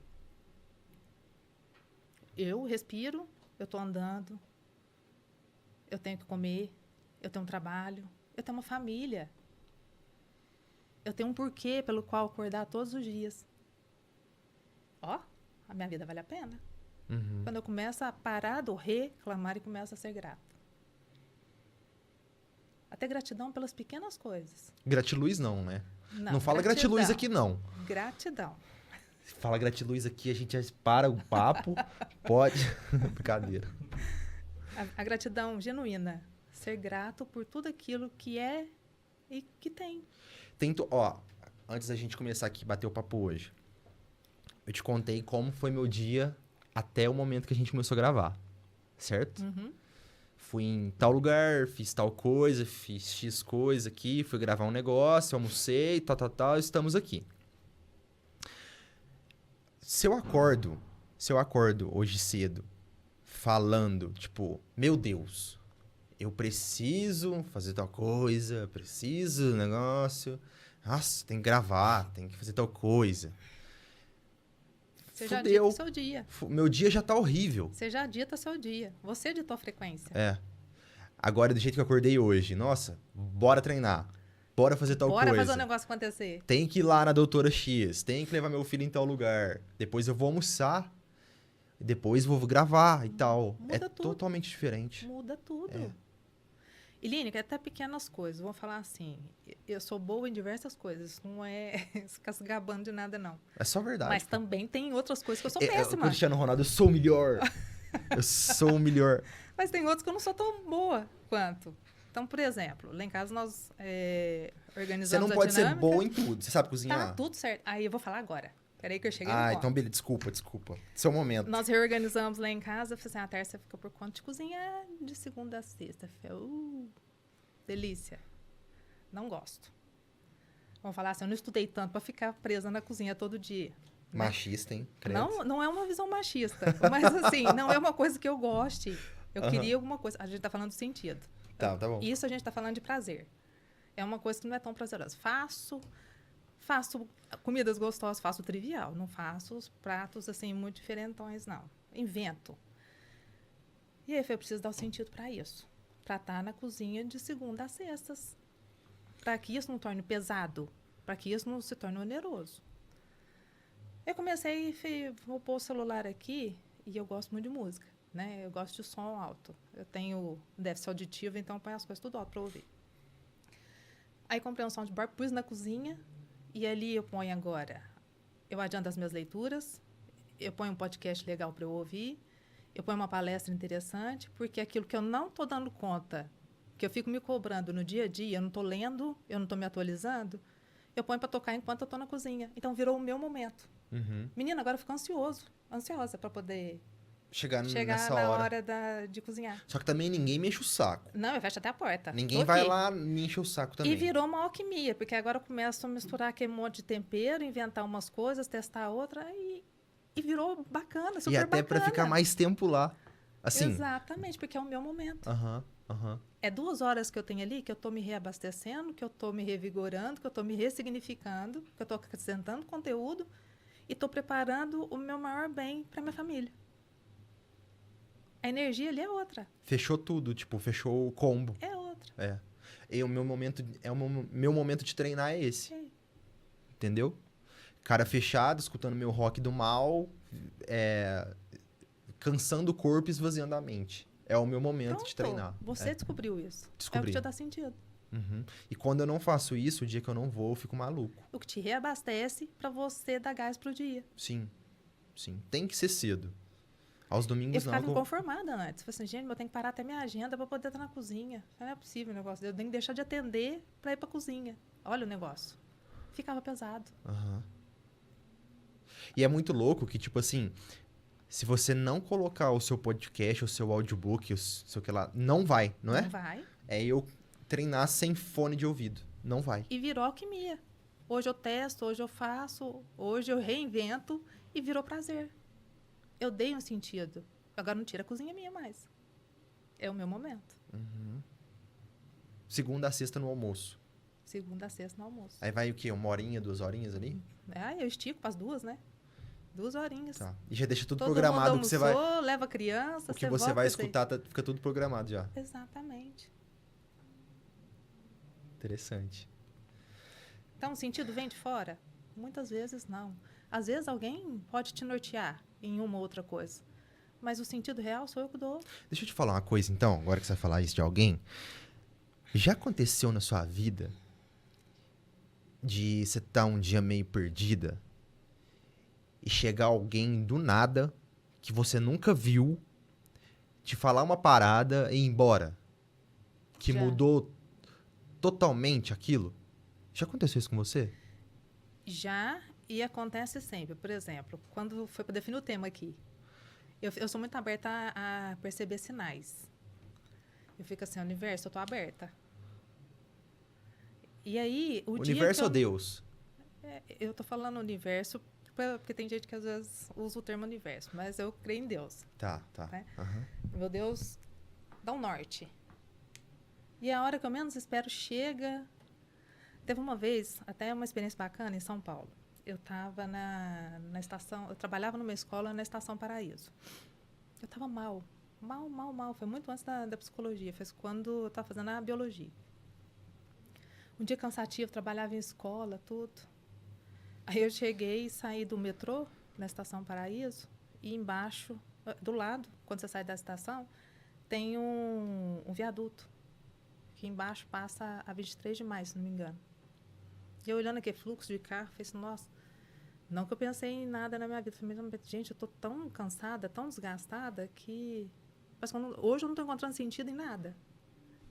Eu respiro, eu estou andando, eu tenho que comer, eu tenho um trabalho, eu tenho uma família. Eu tenho um porquê pelo qual acordar todos os dias. Ó, a minha vida vale a pena. Uhum. Quando eu começo a parar do reclamar e começo a ser grata. A ter gratidão pelas pequenas coisas. Gratiluz não, né? Não fala gratidão. gratiluz aqui, não. Gratidão. Se fala gratiluz aqui, a gente já para o papo. Pode. Brincadeira. A gratidão genuína. Ser grato por tudo aquilo que é e que tem. Ó, antes da gente começar aqui, bater o papo hoje, eu te contei como foi meu dia até o momento que a gente começou a gravar, certo? Uhum. Fui em tal lugar, fiz tal coisa, fiz X coisa aqui, fui gravar um negócio, almocei, tal, estamos aqui. Se eu acordo hoje cedo falando, tipo, meu Deus, eu preciso fazer tal coisa, preciso do negócio. Nossa, tem que gravar, tem que fazer tal coisa. Você já dita o seu dia. Meu dia já tá horrível. Você já dita seu dia. Você ditou a frequência. É. Agora, do jeito que eu acordei hoje, nossa, bora treinar. Bora fazer tal coisa. Bora fazer o negócio acontecer. Tem que ir lá na doutora X, tem que levar meu filho em tal lugar. Depois eu vou almoçar, depois vou gravar e tal. Muda tudo. Totalmente diferente. Muda tudo. É. E, Línica, até pequenas coisas. Vou falar assim, eu sou boa em diversas coisas. Não é ficar se gabando de nada, não. É só verdade. Mas também tem outras coisas que eu sou O péssima. Cristiano Ronaldo, eu sou o melhor. Eu sou o melhor. Mas tem outros que eu não sou tão boa quanto. Então, por exemplo, lá em casa nós organizamos Você não pode a ser dinâmica. boa em tudo. Você sabe cozinhar? Tá tudo certo. Aí eu vou falar agora. Peraí que eu cheguei no ponto. Então beleza. Desculpa. Seu momento. Nós reorganizamos lá em casa. Eu falei assim, a Tércia fica por conta de cozinhar de segunda a sexta. Eu falei, delícia. Não gosto. Vamos falar assim, eu não estudei tanto para ficar presa na cozinha todo dia. Machista, hein? Credo. Não é uma visão machista. Mas assim, não é uma coisa que eu goste. Eu queria alguma coisa. A gente tá falando do sentido. Tá bom. Isso a gente tá falando de prazer. É uma coisa que não é tão prazerosa. Faço comidas gostosas, faço trivial. Não faço os pratos, assim, muito diferentões, não. Invento. E aí eu preciso dar o sentido para isso. Para estar na cozinha de segunda a sextas. Para que isso não torne pesado. Para que isso não se torne oneroso. Eu comecei e vou pôr o celular aqui e eu gosto muito de música, né? Eu gosto de som alto. Eu tenho déficit auditivo, então eu ponho as coisas tudo alto para ouvir. Aí comprei um soundbar, pus na cozinha e ali eu ponho agora. Eu adianto as minhas leituras, eu ponho um podcast legal para eu ouvir, eu ponho uma palestra interessante, porque aquilo que eu não estou dando conta, que eu fico me cobrando no dia a dia, eu não estou lendo, eu não estou me atualizando, eu ponho para tocar enquanto eu estou na cozinha. Então virou o meu momento. Uhum. Menina, agora eu fico ansiosa para poder chegar nessa na hora de cozinhar. Só que também ninguém me enche o saco. Não, eu fecho até a porta. Ninguém vai lá me encher o saco também. E virou uma alquimia, porque agora eu começo a misturar aquele monte de tempero, inventar umas coisas, testar outra e virou bacana, super bacana. E até para ficar mais tempo lá. Assim. Exatamente, porque é o meu momento. Aham. É 2 horas que eu tenho ali, que eu tô me reabastecendo, que eu tô me revigorando, que eu tô me ressignificando, que eu tô acrescentando conteúdo e tô preparando o meu maior bem para minha família. A energia ali é outra. Fechou tudo, tipo, fechou o combo. É outra. É. E o meu momento de treinar é esse. É. Entendeu? Cara fechado, escutando meu rock do mal, cansando o corpo e esvaziando a mente. É o meu momento de treinar. Você descobriu isso. Descobri. É o que te dá sentido. Uhum. E quando eu não faço isso, o dia que eu não vou, eu fico maluco. O que te reabastece para você dar gás pro dia. Sim. Tem que ser cedo. Aos domingos eu ficava não. inconformada antes. Falei assim, gente, eu tenho que parar até minha agenda para poder estar na cozinha. Não é possível o negócio. Eu tenho que deixar de atender para ir para cozinha. Olha o negócio. Ficava pesado. Uhum. E é muito louco que, tipo assim, se você não colocar o seu podcast, o seu audiobook, o seu que lá, não vai, não é? Não vai. É eu treinar sem fone de ouvido. Não vai. E virou alquimia. Hoje eu testo, hoje eu faço, hoje eu reinvento e virou prazer. Eu dei um sentido. Agora não tira a cozinha minha mais. É o meu momento. Uhum. Segunda a sexta no almoço. Segunda a sexta no almoço. Aí vai o quê? 1 horinha, 2 horinhas ali? Eu estico para as 2, né? 2 horinhas. Tá. E já deixa tudo Todo programado mundo que você vai... almoçou, leva a criança, O que você volta, vai escutar fica tudo programado já. Exatamente. Interessante. Então, o sentido vem de fora? Muitas vezes não. Às vezes alguém pode te nortear em uma ou outra coisa. Mas o sentido real sou eu que dou. Deixa eu te falar uma coisa, então, agora que você vai falar isso de alguém. Já aconteceu na sua vida de você estar um dia meio perdida e chegar alguém do nada que você nunca viu te falar uma parada e ir embora? Que Já. mudou totalmente aquilo? Já aconteceu isso com você? Já, e acontece sempre. Por exemplo, quando foi para definir o tema aqui, eu sou muito aberta a perceber sinais. Eu fico assim, universo, eu tô aberta. E aí, o dia Universo que ou Deus? eu tô falando universo, porque tem gente que às vezes usa o termo universo, mas eu creio em Deus. Tá. Né? Aham. Meu Deus dá um norte. E a hora que eu menos espero chega. Teve uma vez, até uma experiência bacana em São Paulo. Eu estava na estação, eu trabalhava numa escola na Estação Paraíso. Eu estava mal. Foi muito antes da psicologia, foi quando eu estava fazendo a biologia. Um dia cansativo, trabalhava em escola, tudo. Aí eu cheguei e saí do metrô, na Estação Paraíso, e embaixo, do lado, quando você sai da estação, tem um viaduto, que embaixo passa a 23 de maio, se não me engano. E eu olhando aquele fluxo de carro, falei assim, nossa, não que eu pensei em nada na minha vida. Falei, gente, eu estou tão cansada, tão desgastada, que hoje eu não estou encontrando sentido em nada.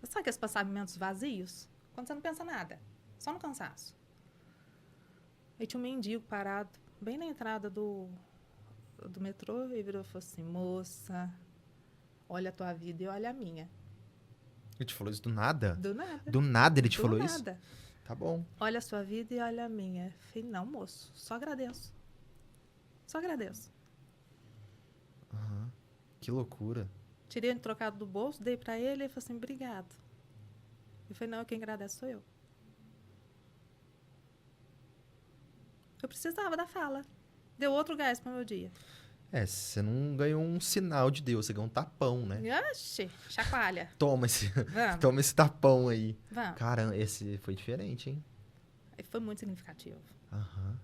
Sabe aqueles passamentos vazios? Quando você não pensa nada, só no cansaço. Aí tinha um mendigo parado, bem na entrada do metrô, e virou e falou assim, moça, olha a tua vida e olha a minha. Ele te falou isso do nada? Do nada. Do nada ele te Do falou nada. isso? Tá bom. Olha a sua vida e olha a minha. Falei, não, moço, só agradeço. Só agradeço. Uhum. Que loucura. Tirei ele trocado do bolso, dei para ele e ele falou assim, obrigado. Eu falei, não, quem agradece sou eu. Eu precisava da fala. Deu outro gás para o meu dia. Você não ganhou um sinal de Deus, você ganhou um tapão, né? Oxi, chacoalha. Toma esse, Vamos. toma esse tapão aí. Vamos. Caramba, esse foi diferente, hein? Foi muito significativo. Aham.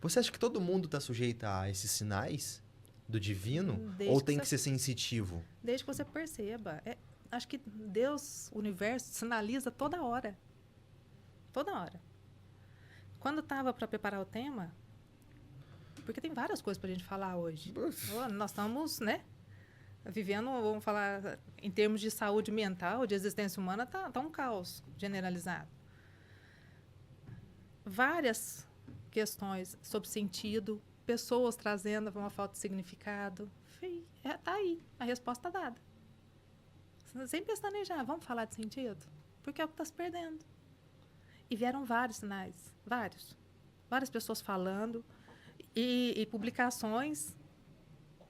Você acha que todo mundo tá sujeito a esses sinais do divino? Desde Ou que tem você- que ser sensitivo? Desde que você perceba. Acho que Deus, o universo, sinaliza toda hora. Toda hora. Quando estava para preparar o tema, porque tem várias coisas para a gente falar hoje. Nós estamos, né, vivendo, vamos falar, em termos de saúde mental, de existência humana, tá um caos generalizado. Várias questões sobre sentido, pessoas trazendo uma falta de significado. Tá aí, a resposta tá dada. Sem pestanejar, vamos falar de sentido? Porque é o que está se perdendo. E vieram vários sinais, vários. Várias pessoas falando e publicações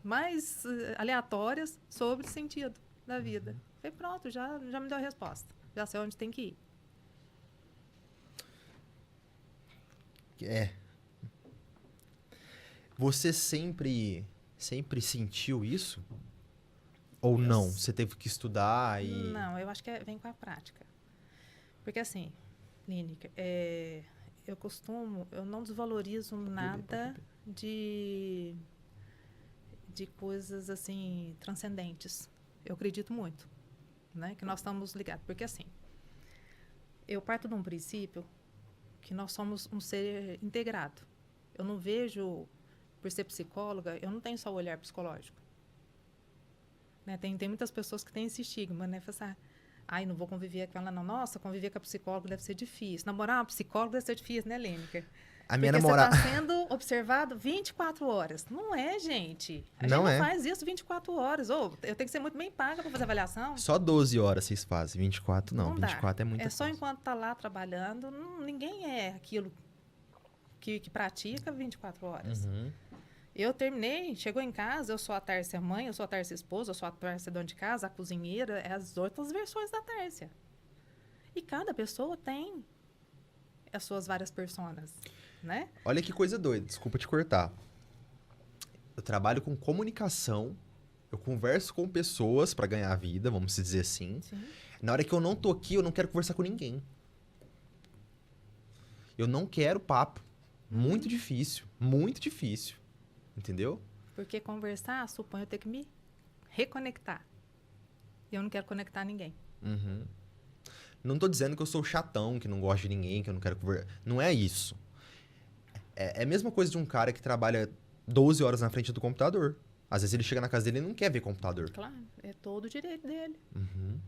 mais aleatórias sobre o sentido da vida. Falei, pronto, já me deu a resposta. Já sei onde tem que ir. Você sempre sentiu isso? Ou não? Você teve que estudar e... Não, eu acho que vem com a prática. Porque assim, Lineker, eu não desvalorizo nada de coisas assim transcendentes. Eu acredito muito, né, que nós estamos ligados. Porque assim, eu parto de um princípio que nós somos um ser integrado. Eu não vejo, por ser psicóloga, eu não tenho só o olhar psicológico. Né? Tem muitas pessoas que têm esse estigma, né? Fala assim, não vou conviver com ela, não. Nossa, conviver com a psicóloga deve ser difícil. Namorar uma psicóloga deve ser difícil, né, Lineker? A minha Porque namorada... você está sendo observado 24 horas. Não é, gente. A Não gente é. não faz isso 24 horas. Eu tenho que ser muito bem paga para fazer avaliação. Só 12 horas vocês fazem, 24 não. Não 24 dá. é muita É só coisa. enquanto está lá trabalhando. Ninguém é aquilo que pratica 24 horas. Uhum. Eu terminei, chegou em casa, eu sou a Tárcia mãe, eu sou a Tárcia esposa, eu sou a Tárcia dona de casa, a cozinheira, as outras versões da Tárcia. E cada pessoa tem as suas várias personas, né? Olha que coisa doida, desculpa te cortar. Eu trabalho com comunicação, eu converso com pessoas pra ganhar a vida, vamos dizer assim. Sim. Na hora que eu não tô aqui, eu não quero conversar com ninguém. Eu não quero papo. Muito difícil, entendeu? Porque conversar supõe eu ter que me reconectar. E eu não quero conectar ninguém. Uhum. Não tô dizendo que eu sou chatão, que não gosto de ninguém, que eu não quero conversar. Não é isso. É a mesma coisa de um cara que trabalha 12 horas na frente do computador. Às vezes ele chega na casa dele e não quer ver computador. Claro, é todo o direito dele. Uhum.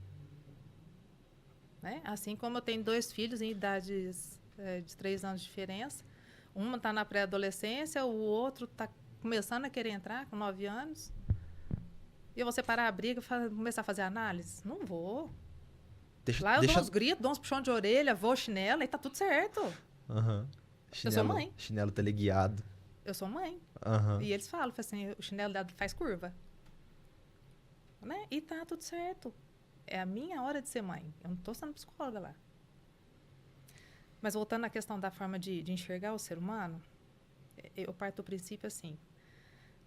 Né? Assim como eu tenho 2 filhos em idades de 3 anos de diferença. Uma está na pré-adolescência, o outro está começando a querer entrar com 9 anos. E eu vou separar a briga e começar a fazer análise? Não vou. Lá eu dou uns gritos, dou uns puxões de orelha, vou chinelo e tá tudo certo. Uhum. Eu sou mãe. Chinelo teleguiado. Eu sou mãe. Uhum. E eles falam assim, o chinelo dela faz curva. Né? E tá tudo certo. É a minha hora de ser mãe. Eu não estou sendo psicóloga lá. Mas voltando à questão da forma de enxergar o ser humano, eu parto do princípio assim,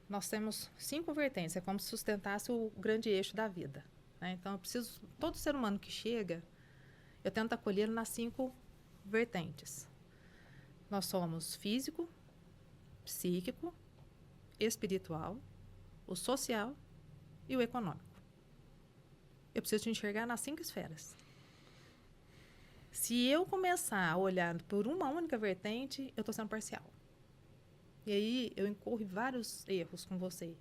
nós temos 5 vertentes, é como se sustentasse o grande eixo da vida. Né? Então, todo ser humano que chega, eu tento acolhê-lo nas 5 vertentes. Nós somos físico, psíquico, espiritual, o social e o econômico. Eu preciso te enxergar nas 5 esferas. Se eu começar a olhar por uma única vertente, eu estou sendo parcial. E aí eu incorro em vários erros com você.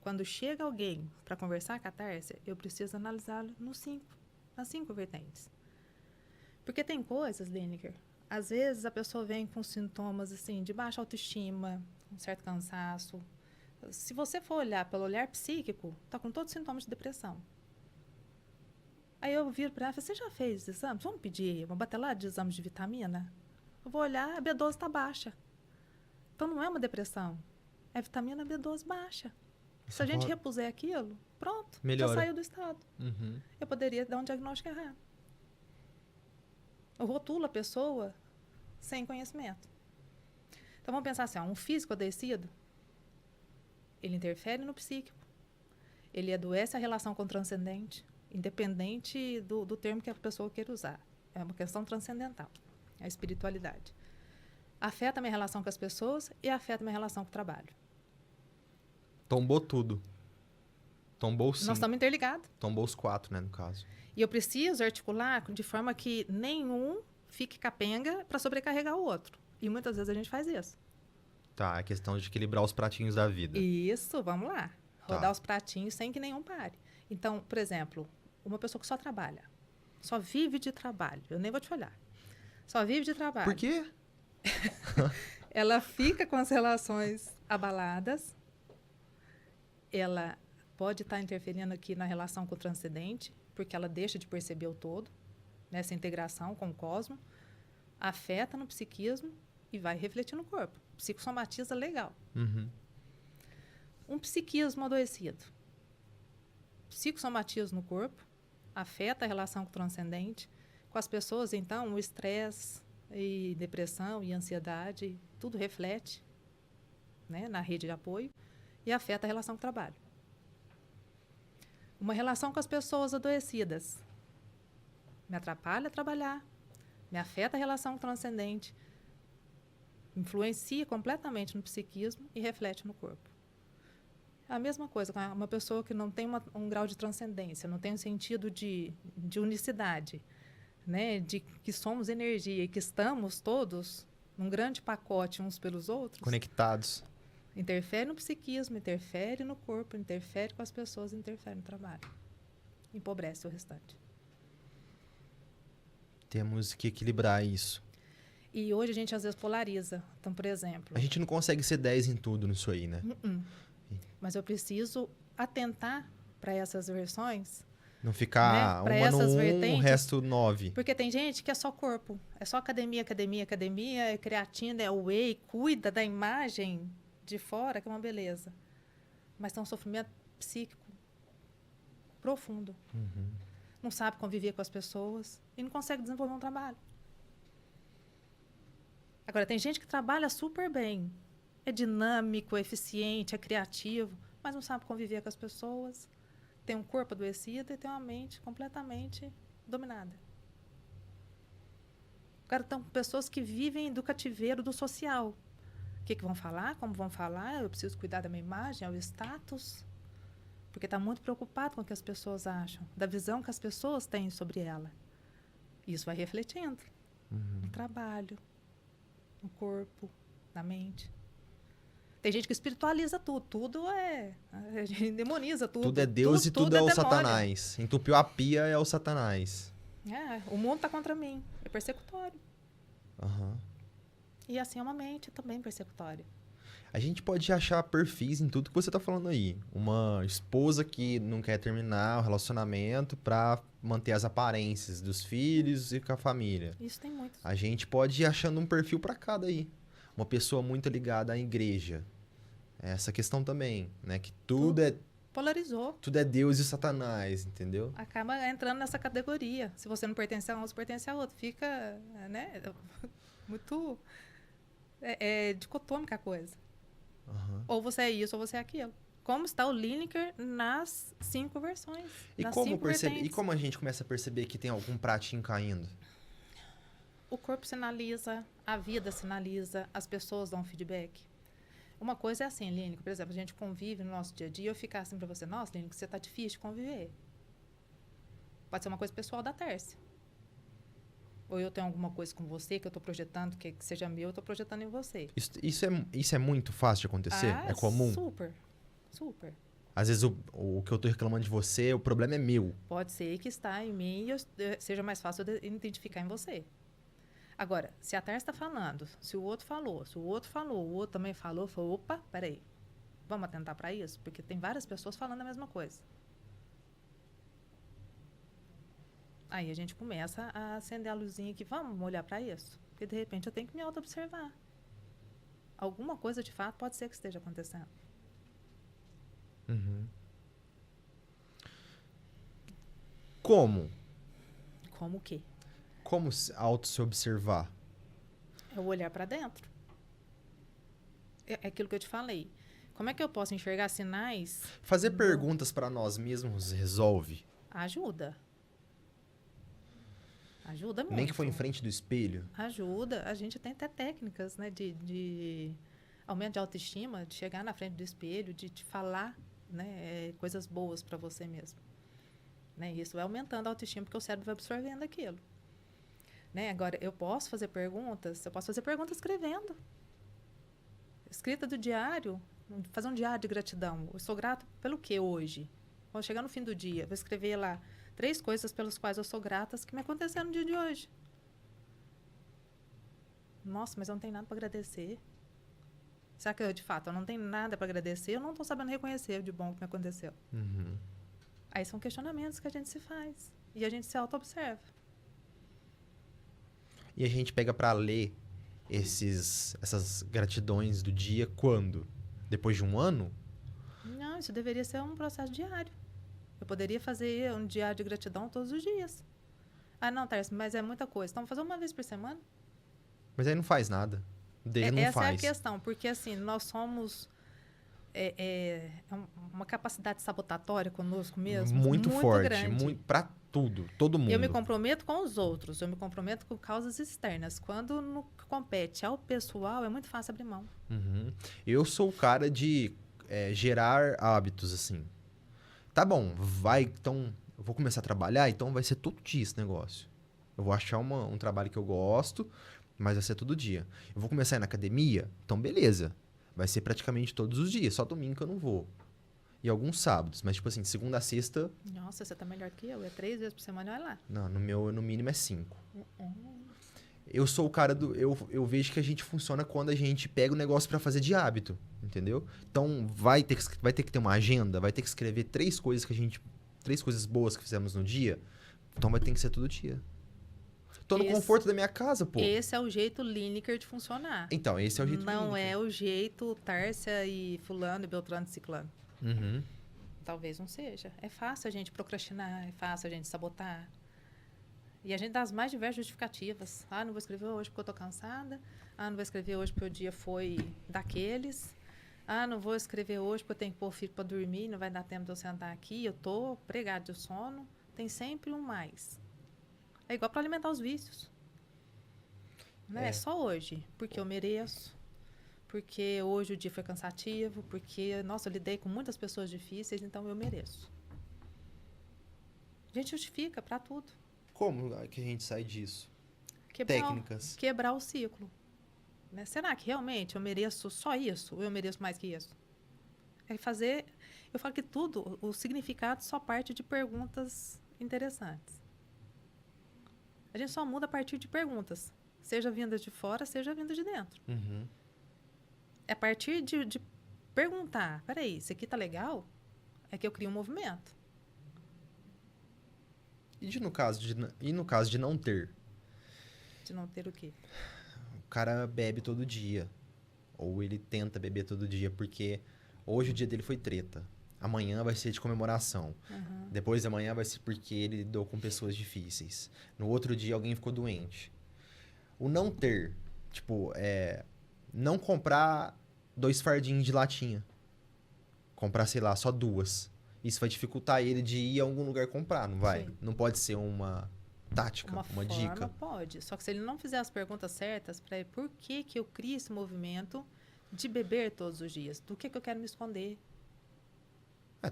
Quando chega alguém para conversar com a Tárcia, eu preciso analisá-lo nas 5 vertentes. Porque tem coisas, Lineker, às vezes a pessoa vem com sintomas assim, de baixa autoestima, um certo cansaço. Se você for olhar pelo olhar psíquico, está com todos os sintomas de depressão. Aí eu viro para ela e falo, você já fez exames? Vamos pedir uma batelada de exames de vitamina? Eu vou olhar, a B12 está baixa. Então não é uma depressão, é vitamina B12 baixa. Se a gente repuser aquilo, pronto, melhora. Já saiu do estado. Uhum. Eu poderia dar um diagnóstico errado. Eu rotulo a pessoa sem conhecimento. Então vamos pensar assim, um físico adoecido, ele interfere no psíquico, ele adoece a relação com o transcendente, independente do termo que a pessoa queira usar. É uma questão transcendental, a espiritualidade. Afeta a minha relação com as pessoas e afeta a minha relação com o trabalho. Tombou tudo. Tombou sim. Nós estamos interligados. Tombou os 4, né, no caso. E eu preciso articular de forma que nenhum fique capenga para sobrecarregar o outro. E muitas vezes a gente faz isso. Tá, é questão de equilibrar os pratinhos da vida. Isso, vamos lá. Rodar Tá. os pratinhos sem que nenhum pare. Então, por exemplo, uma pessoa que só trabalha, só vive de trabalho, eu nem vou te olhar, só vive de trabalho. Por quê? Ela fica com as relações abaladas, ela pode estar interferindo aqui na relação com o transcendente, porque ela deixa de perceber o todo, nessa integração com o cosmo, afeta no psiquismo e vai refletir no corpo. Psicossomatiza legal. Uhum. Um psiquismo adoecido. Psicossomatiza no corpo, afeta a relação com o transcendente. Com as pessoas, então, o estresse e depressão e ansiedade, tudo reflete, né, na rede de apoio e afeta a relação com o trabalho. Uma relação com as pessoas adoecidas me atrapalha a trabalhar, me afeta a relação com o transcendente, influencia completamente no psiquismo e reflete no corpo. A mesma coisa com uma pessoa que não tem um grau de transcendência, não tem um sentido de unicidade, né? De que somos energia e que estamos todos num grande pacote uns pelos outros. Conectados. Interfere no psiquismo, interfere no corpo, interfere com as pessoas, interfere no trabalho. Empobrece o restante. Temos que equilibrar isso. E hoje a gente às vezes polariza. Então, por exemplo... A gente não consegue ser 10 em tudo nisso aí, né? Mas eu preciso atentar para essas versões. Não ficar Pra uma no essas 1, o vertentes. resto 9. Porque tem gente que é só corpo. É só academia, academia, academia, é creatina, é whey, cuida da imagem de fora, que é uma beleza. Mas tem um sofrimento psíquico profundo. não sabe conviver com as pessoas e não consegue desenvolver um trabalho. Agora, tem gente que trabalha super bem, é dinâmico, é eficiente, é criativo, mas não sabe conviver com as pessoas, tem um corpo adoecido e tem uma mente completamente dominada. Agora, estão pessoas que vivem do cativeiro do social. O que vão falar, como vão falar, eu preciso cuidar da minha imagem, é o status, porque está muito preocupado com o que as pessoas acham, da visão que as pessoas têm sobre ela. Isso vai refletindo no trabalho, no corpo, na mente. Tem gente que espiritualiza tudo. Tudo é... A gente demoniza tudo. Tudo é Deus e tudo é o demônio. Satanás. Entupiu a pia é o Satanás. O mundo está contra mim. É persecutório. Uhum. E assim é uma mente também persecutória. A gente pode achar perfis em tudo que você tá falando aí. Uma esposa que não quer terminar o relacionamento pra manter as aparências dos filhos e com a família. Isso tem muito. A gente pode ir achando um perfil pra cada aí. Uma pessoa muito ligada à igreja. Essa questão também, né? Que tudo é Polarizou. Deus e Satanás, entendeu? Acaba entrando nessa categoria. Se você não pertence a um, você pertence a outro. Fica, né? Muito dicotômica a coisa. Uhum. Ou você é isso, ou você é aquilo. Como está o Lineker nas 5 versões. E nas como 5 perceber? E vertentes. como a gente começa a perceber que tem algum pratinho caindo? O corpo sinaliza, a vida sinaliza, as pessoas dão feedback. Uma coisa é assim, Lineker, por exemplo, a gente convive no nosso dia a dia, eu ficar assim para você, nossa, Lineker, você tá difícil de conviver. Pode ser uma coisa pessoal da Tércia. Ou eu tenho alguma coisa com você que eu estou projetando, que seja meu, eu estou projetando em você. Isso é muito fácil de acontecer? É comum? Super, super. Às vezes o que eu tô reclamando de você, o problema é meu. Pode ser que está em mim e seja mais fácil de identificar em você. Agora, se a Tércia está falando, se o outro falou, o outro também falou, opa, peraí, vamos atentar para isso? Porque tem várias pessoas falando a mesma coisa. Aí a gente começa a acender a luzinha aqui, vamos olhar para isso? Porque, de repente, eu tenho que me auto-observar. Alguma coisa, de fato, pode ser que esteja acontecendo. Uhum. Como? Como o quê? Como se observar? É o olhar para dentro. É aquilo que eu te falei. Como é que eu posso enxergar sinais? Fazer perguntas para nós mesmos resolve? Ajuda. Ajuda muito. Nem que for em frente do espelho? Ajuda. A gente tem até técnicas, né, de aumento de autoestima, de chegar na frente do espelho, de falar, né, coisas boas para você mesmo. Né? Isso vai aumentando a autoestima, porque o cérebro vai absorvendo aquilo. Né? Agora, eu posso fazer perguntas escrevendo. Escrita do diário, fazer um diário de gratidão. Eu sou grato pelo quê hoje? Quando chegar no fim do dia, vou escrever lá 3 coisas pelas quais eu sou grata que me aconteceram no dia de hoje. Nossa, mas eu não tenho nada para agradecer. Será que, de fato, eu não tenho nada para agradecer? Eu não estou sabendo reconhecer o de bom que me aconteceu. Uhum. Aí são questionamentos que a gente se faz. E a gente se auto-observa. E a gente pega para ler essas gratidões do dia quando? Depois de um ano? Não, isso deveria ser um processo diário. Eu poderia fazer um diário de gratidão todos os dias. Ah, não, Tércia, mas é muita coisa. Então, vamos fazer uma vez por semana? Mas aí não faz nada. Não Essa faz. é a questão, porque assim, nós somos uma capacidade sabotatória conosco mesmo muito forte, grande. Para tudo, todo mundo. Eu me comprometo com os outros, eu me comprometo com causas externas. Quando não compete ao pessoal, é muito fácil abrir mão. Uhum. Eu sou o cara de gerar hábitos, assim. Tá bom, então eu vou começar a trabalhar, então vai ser todo dia esse negócio. Eu vou achar um trabalho que eu gosto, mas vai ser todo dia. Eu vou começar a ir na academia, então beleza. Vai ser praticamente todos os dias, só domingo que eu não vou. E alguns sábados, mas tipo assim, segunda a sexta... Nossa, você tá melhor que eu, é 3 vezes por semana, olha lá. Não, no mínimo é 5. Eu sou o cara do... Eu vejo que a gente funciona quando a gente pega o negócio pra fazer de hábito, entendeu? Então vai ter que ter uma agenda, vai ter que escrever 3 coisas boas que fizemos no dia, então vai ter que ser todo dia. Tô no conforto da minha casa, pô. Esse é o jeito Lineker de funcionar. Então, esse é o jeito Não Lineker. é o jeito Tárcia e fulano e Beltrano e Ciclano. Uhum. Talvez não seja. É fácil a gente procrastinar, é fácil a gente sabotar. E a gente dá as mais diversas justificativas. Ah, não vou escrever hoje porque eu estou cansada. Ah, não vou escrever hoje porque o dia foi daqueles. Ah, não vou escrever hoje porque eu tenho que pôr o filho para dormir, não vai dar tempo de eu sentar aqui, eu estou pregado de sono. Tem sempre um mais. É igual para alimentar os vícios. Não é só hoje, porque eu mereço, porque hoje o dia foi cansativo, porque, nossa, eu lidei com muitas pessoas difíceis, então eu mereço. A gente justifica para tudo. Como que a gente sai disso? Técnicas. Quebrar o ciclo. Né? Será que realmente eu mereço só isso? Ou eu mereço mais que isso? É fazer... Eu falo que tudo, o significado só parte de perguntas interessantes. A gente só muda a partir de perguntas. Seja vinda de fora, seja vinda de dentro. Uhum. É a partir de perguntar, peraí, isso aqui tá legal? É que eu crio um movimento. E no caso de não ter? De não ter o quê? O cara bebe todo dia. Ou ele tenta beber todo dia, porque hoje o dia dele foi treta. Amanhã vai ser de comemoração. Uhum. Depois de amanhã vai ser porque ele lidou com pessoas difíceis. No outro dia alguém ficou doente. O não ter, tipo, não comprar 2 fardinhos de latinha. Comprar, sei lá, só 2. Isso vai dificultar ele de ir a algum lugar comprar, não vai? Sim. Não pode ser uma tática, uma dica. Pode. Só que se ele não fizer as perguntas certas para ele, por que que eu crio esse movimento de beber todos os dias? Do que eu quero me esconder?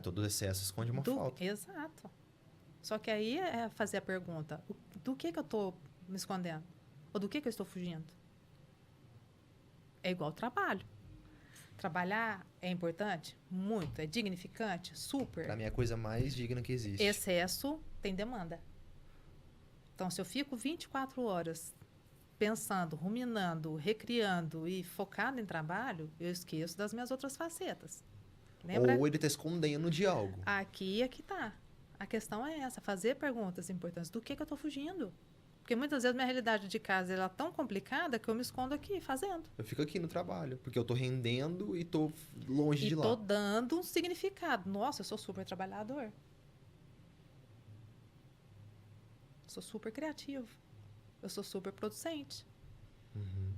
Todo excesso esconde uma falta. Exato. Só que aí é fazer a pergunta, do que eu estou me escondendo? Ou do que eu estou fugindo? É igual trabalho. Trabalhar é importante? Muito. É dignificante? Super. Pra mim é a coisa mais digna que existe. Excesso tem demanda. Então, se eu fico 24 horas pensando, ruminando, recriando e focado em trabalho, eu esqueço das minhas outras facetas. Lembra? Ou ele tá escondendo de algo. Aqui é que tá. A questão é essa, fazer perguntas importantes. Do que eu estou fugindo? Porque muitas vezes minha realidade de casa ela é tão complicada que eu me escondo aqui fazendo. Eu fico aqui no trabalho, porque eu tô rendendo e tô longe de lá. E tô dando um significado. Nossa, eu sou super trabalhador. Sou super criativo. Eu sou super producente. Uhum.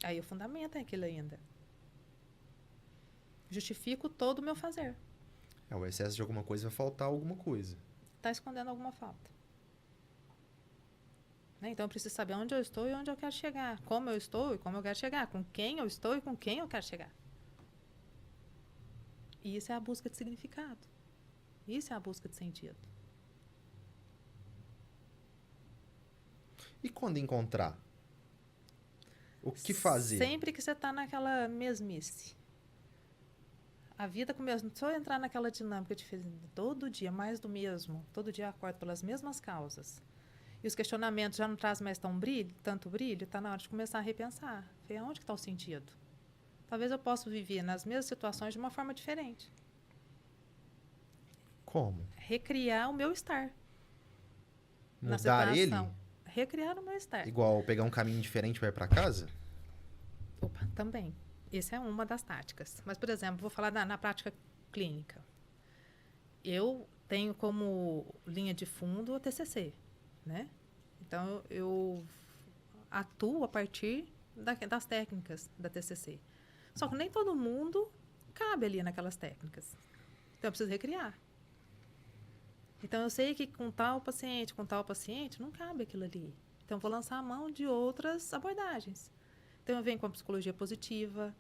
Aí o fundamento é aquilo ainda. Justifico todo o meu fazer. O excesso de alguma coisa vai faltar alguma coisa. Está escondendo alguma falta. Né? Então eu preciso saber onde eu estou e onde eu quero chegar. Como eu estou e como eu quero chegar. Com quem eu estou e com quem eu quero chegar. E isso é a busca de significado. Isso é a busca de sentido. E quando encontrar? O que fazer? Sempre que você está naquela mesmice. A vida começa. Se eu entrar naquela dinâmica de todo dia mais do mesmo, todo dia eu acordo pelas mesmas causas, e os questionamentos já não trazem mais tanto brilho, está na hora de começar a repensar. Ver aonde está o sentido. Talvez eu possa viver nas mesmas situações de uma forma diferente. Como? Recriar o meu estar. Mudar ele? Recriar o meu estar. Igual pegar um caminho diferente para ir para casa? Opa, também. Essa é uma das táticas. Mas, por exemplo, vou falar na prática clínica. Eu tenho como linha de fundo o TCC, né? Então, eu atuo a partir das técnicas da TCC. Só que nem todo mundo cabe ali naquelas técnicas. Então, eu preciso recriar. Então, eu sei que com tal paciente, não cabe aquilo ali. Então, eu vou lançar a mão de outras abordagens. Então, eu venho com a psicologia positiva.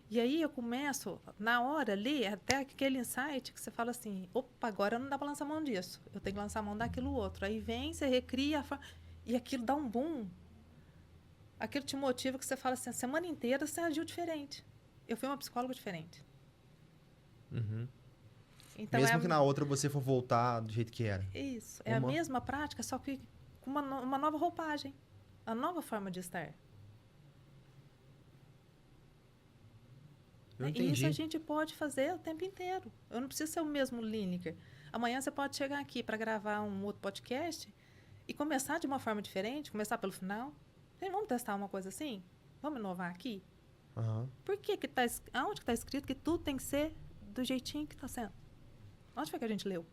E aí, eu começo, na hora ali, até aquele insight que você fala assim, opa, agora não dá para lançar a mão disso. Eu tenho que lançar a mão daquilo outro. Aí vem, você recria, e aquilo dá um boom. Aquilo te motiva que você fala assim, a semana inteira você agiu diferente. Eu fui uma psicóloga diferente. Uhum. Então, mesmo que na outra você for voltar do jeito que era. Isso. É a mesma prática, só que com uma nova roupagem. A nova forma de estar. Eu entendi. E isso a gente pode fazer o tempo inteiro. Eu não preciso ser o mesmo Lineker. Amanhã você pode chegar aqui para gravar um outro podcast e começar de uma forma diferente, começar pelo final. Vamos testar uma coisa assim? Vamos inovar aqui? Uhum. Por que aonde que está escrito que tudo tem que ser do jeitinho que tá sendo. Onde foi que a gente leu?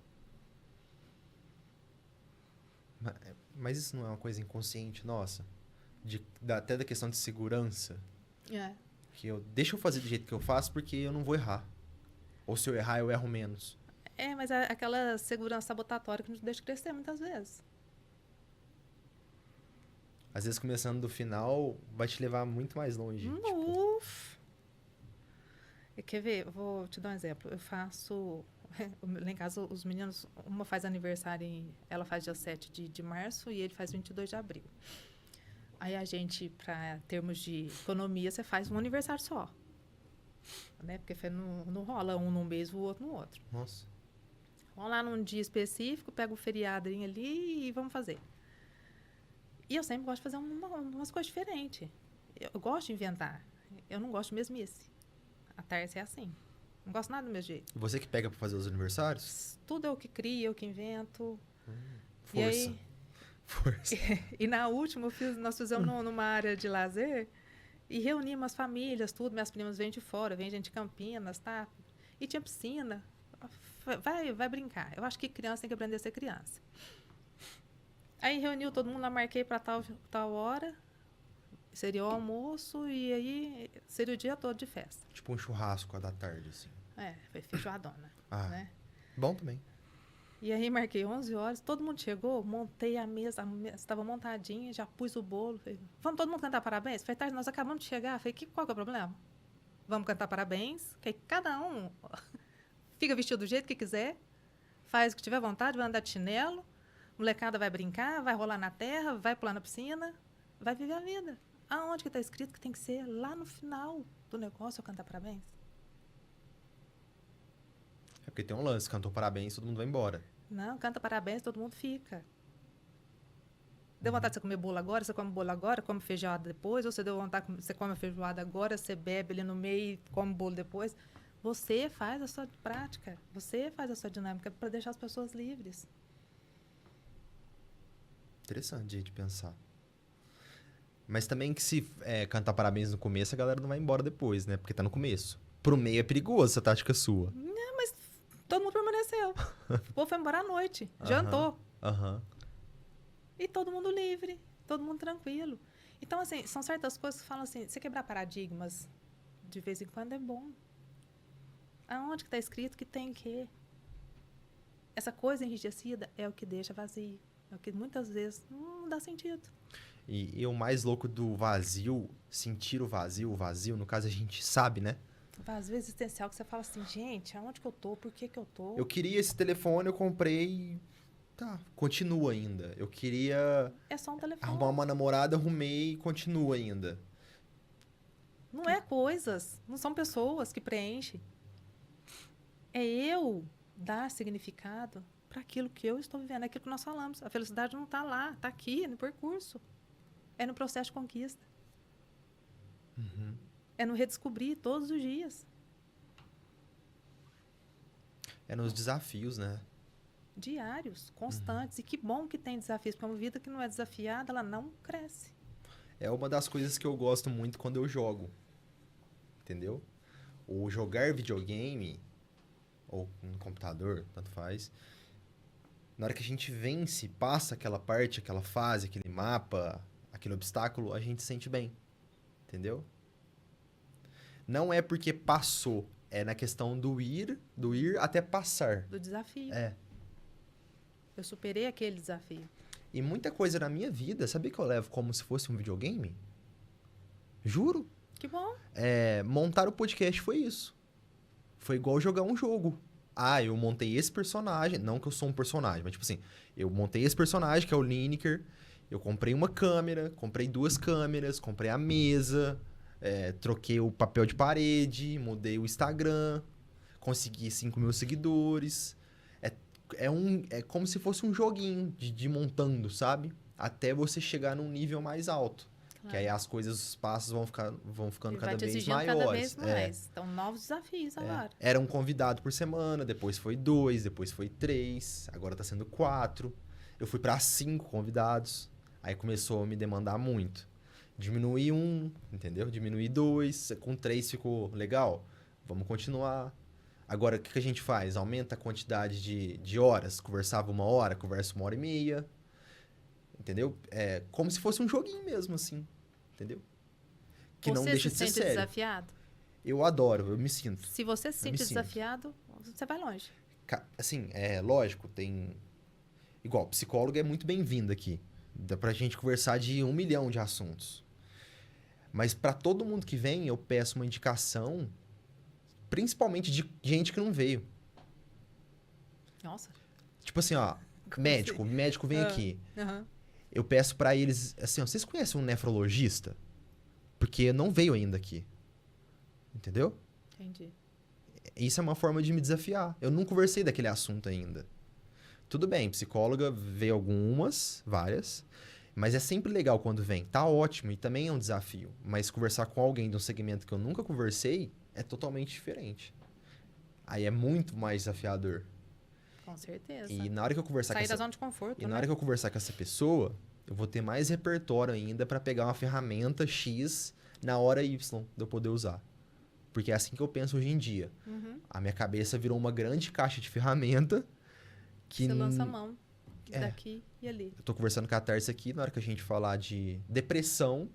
Mas isso não é uma coisa inconsciente nossa? Até da questão de segurança? É. Deixa eu fazer do jeito que eu faço porque eu não vou errar. Ou se eu errar, eu erro menos. Mas é aquela segurança sabotatória que nos deixa crescer muitas vezes. Às vezes, começando do final, vai te levar muito mais longe. Uf! Quer ver? Eu vou te dar um exemplo. Eu faço... Lá em casa, os meninos... Uma faz aniversário, ela faz dia 7 de março e ele faz 22 de abril. Aí a gente, para termos de economia, você faz um aniversário só. Né? Porque não rola um num mês e o outro no outro. Nossa. Vamos lá num dia específico, pega um feriadinho ali e vamos fazer. E eu sempre gosto de fazer umas coisas diferentes. Eu gosto de inventar. Eu não gosto de mesmice. A Tárcia é assim. Não gosto nada do meu jeito. E você que pega pra fazer os aniversários? Tudo eu que crio, eu que invento. Força. E aí, Força. e na última, nós fizemos numa área de lazer e reunimos as famílias, tudo. Minhas primas vêm de fora, vem gente de Campinas, tá? E tinha piscina. Vai brincar. Eu acho que criança tem que aprender a ser criança. Aí reuniu todo mundo, marquei para tal hora. Seria o almoço e aí seria o dia todo de festa. Tipo um churrasco da tarde, assim. Foi feijoadona. Ah, né? Bom também. E aí marquei 11 horas, todo mundo chegou, montei a mesa estava montadinha, já pus o bolo. Falei, vamos todo mundo cantar parabéns? Falei, Tarde, nós acabamos de chegar. Falei, qual que é o problema? Vamos cantar parabéns, que aí cada um fica vestido do jeito que quiser, faz o que tiver vontade, vai andar de chinelo, molecada vai brincar, vai rolar na terra, vai pular na piscina, vai viver a vida. Aonde que está escrito que tem que ser lá no final do negócio eu cantar parabéns? É porque tem um lance, cantou parabéns, todo mundo vai embora. Não, canta parabéns, todo mundo fica. Deu vontade de você comer bolo agora, você come bolo agora, come feijoada depois, ou você deu vontade, você come a feijoada agora, você bebe ali no meio e come bolo depois. Você faz a sua prática, você faz a sua dinâmica para deixar as pessoas livres. Interessante jeito de pensar. Mas também que se cantar parabéns no começo, a galera não vai embora depois, né? Porque tá no começo. Pro meio é perigoso essa tática sua. Não, mas todo mundo permaneceu. O povo foi embora à noite, jantou. E todo mundo livre, todo mundo tranquilo. Então, assim, são certas coisas que falam assim, você quebrar paradigmas de vez em quando é bom. Aonde que está escrito que tem que? Essa coisa enrijecida é o que deixa vazio. É o que muitas vezes não dá sentido. E o mais louco do vazio, sentir o vazio, no caso a gente sabe, né? Vazio existencial que você fala assim, gente, aonde que eu tô? Por que que eu tô? Eu queria esse telefone, eu comprei. Tá, continua ainda. Eu queria É só um telefone. arrumar uma namorada, arrumei e continua ainda. Não é coisas, não são pessoas que preenchem. É eu dar significado para aquilo que eu estou vivendo, é aquilo que nós falamos. A felicidade não está lá, está aqui, no percurso. É no processo de conquista. Uhum. É no redescobrir todos os dias. É nos desafios, né? Diários, constantes. E que bom que tem desafios, porque uma vida que não é desafiada, ela não cresce. É uma das coisas que eu gosto muito quando eu jogo. Entendeu? O jogar videogame, ou no computador, tanto faz. Na hora que a gente vence, passa aquela parte, aquela fase, aquele mapa, aquele obstáculo, a gente se sente bem. Entendeu? Não é porque passou, é na questão do ir até passar. Do desafio. É. Eu superei aquele desafio. E muita coisa na minha vida, sabia que eu levo como se fosse um videogame? Juro. Que bom. Montar o podcast foi isso. Foi igual jogar um jogo. Ah, eu montei esse personagem. Não que eu sou um personagem, mas tipo assim, eu montei esse personagem, que é o Lineker. Eu comprei uma câmera, comprei 2 câmeras, comprei a mesa, troquei o papel de parede, mudei o Instagram, consegui 5 mil seguidores. É como se fosse um joguinho de montando, sabe? Até você chegar num nível mais alto. Claro. Que aí as coisas, os passos vão ficando cada vez maiores. Cada vez mais. Então, novos desafios agora. Era um convidado por semana, depois foi 2, depois foi 3, agora tá sendo 4. Eu fui para 5 convidados. Aí começou a me demandar muito. Diminuí 1, entendeu? Diminuí 2, com 3 ficou legal. Vamos continuar. Agora, o que a gente faz? Aumenta a quantidade de horas. Conversava 1 hora, conversa 1 hora e meia. Entendeu? É como se fosse um joguinho mesmo, assim. Entendeu? Que não Você deixa se de ser sente sério. desafiado? Eu adoro, eu me sinto. Se você se Eu me sente sinto. desafiado, você vai longe. Assim, é lógico, tem. Igual, psicólogo é muito bem-vindo aqui. Dá pra gente conversar de 1 milhão de assuntos. Mas pra todo mundo que vem, eu peço uma indicação, principalmente de gente que não veio. Nossa, Tipo assim, ó, como assim? médico vem Ah, aqui. aham. Eu peço pra eles, assim, ó, vocês conhecem um nefrologista? Porque não veio ainda aqui. Entendeu? Entendi. Isso é uma forma de me desafiar. Eu não conversei daquele assunto ainda. Tudo bem, psicóloga veio algumas, várias, mas é sempre legal quando vem. Tá ótimo e também é um desafio. Mas conversar com alguém de um segmento que eu nunca conversei é totalmente diferente. Aí é muito mais desafiador. Com certeza. E na hora que eu conversar Sair com da essa, zona de conforto, e na né? hora que eu conversar com essa pessoa, eu vou ter mais repertório ainda pra pegar uma ferramenta X na hora Y de eu poder usar. Porque é assim que eu penso hoje em dia. Uhum. A minha cabeça virou uma grande caixa de ferramenta que Você lança a mão é, daqui e ali. eu tô conversando com a Tarsa aqui, na hora que a gente falar de depressão,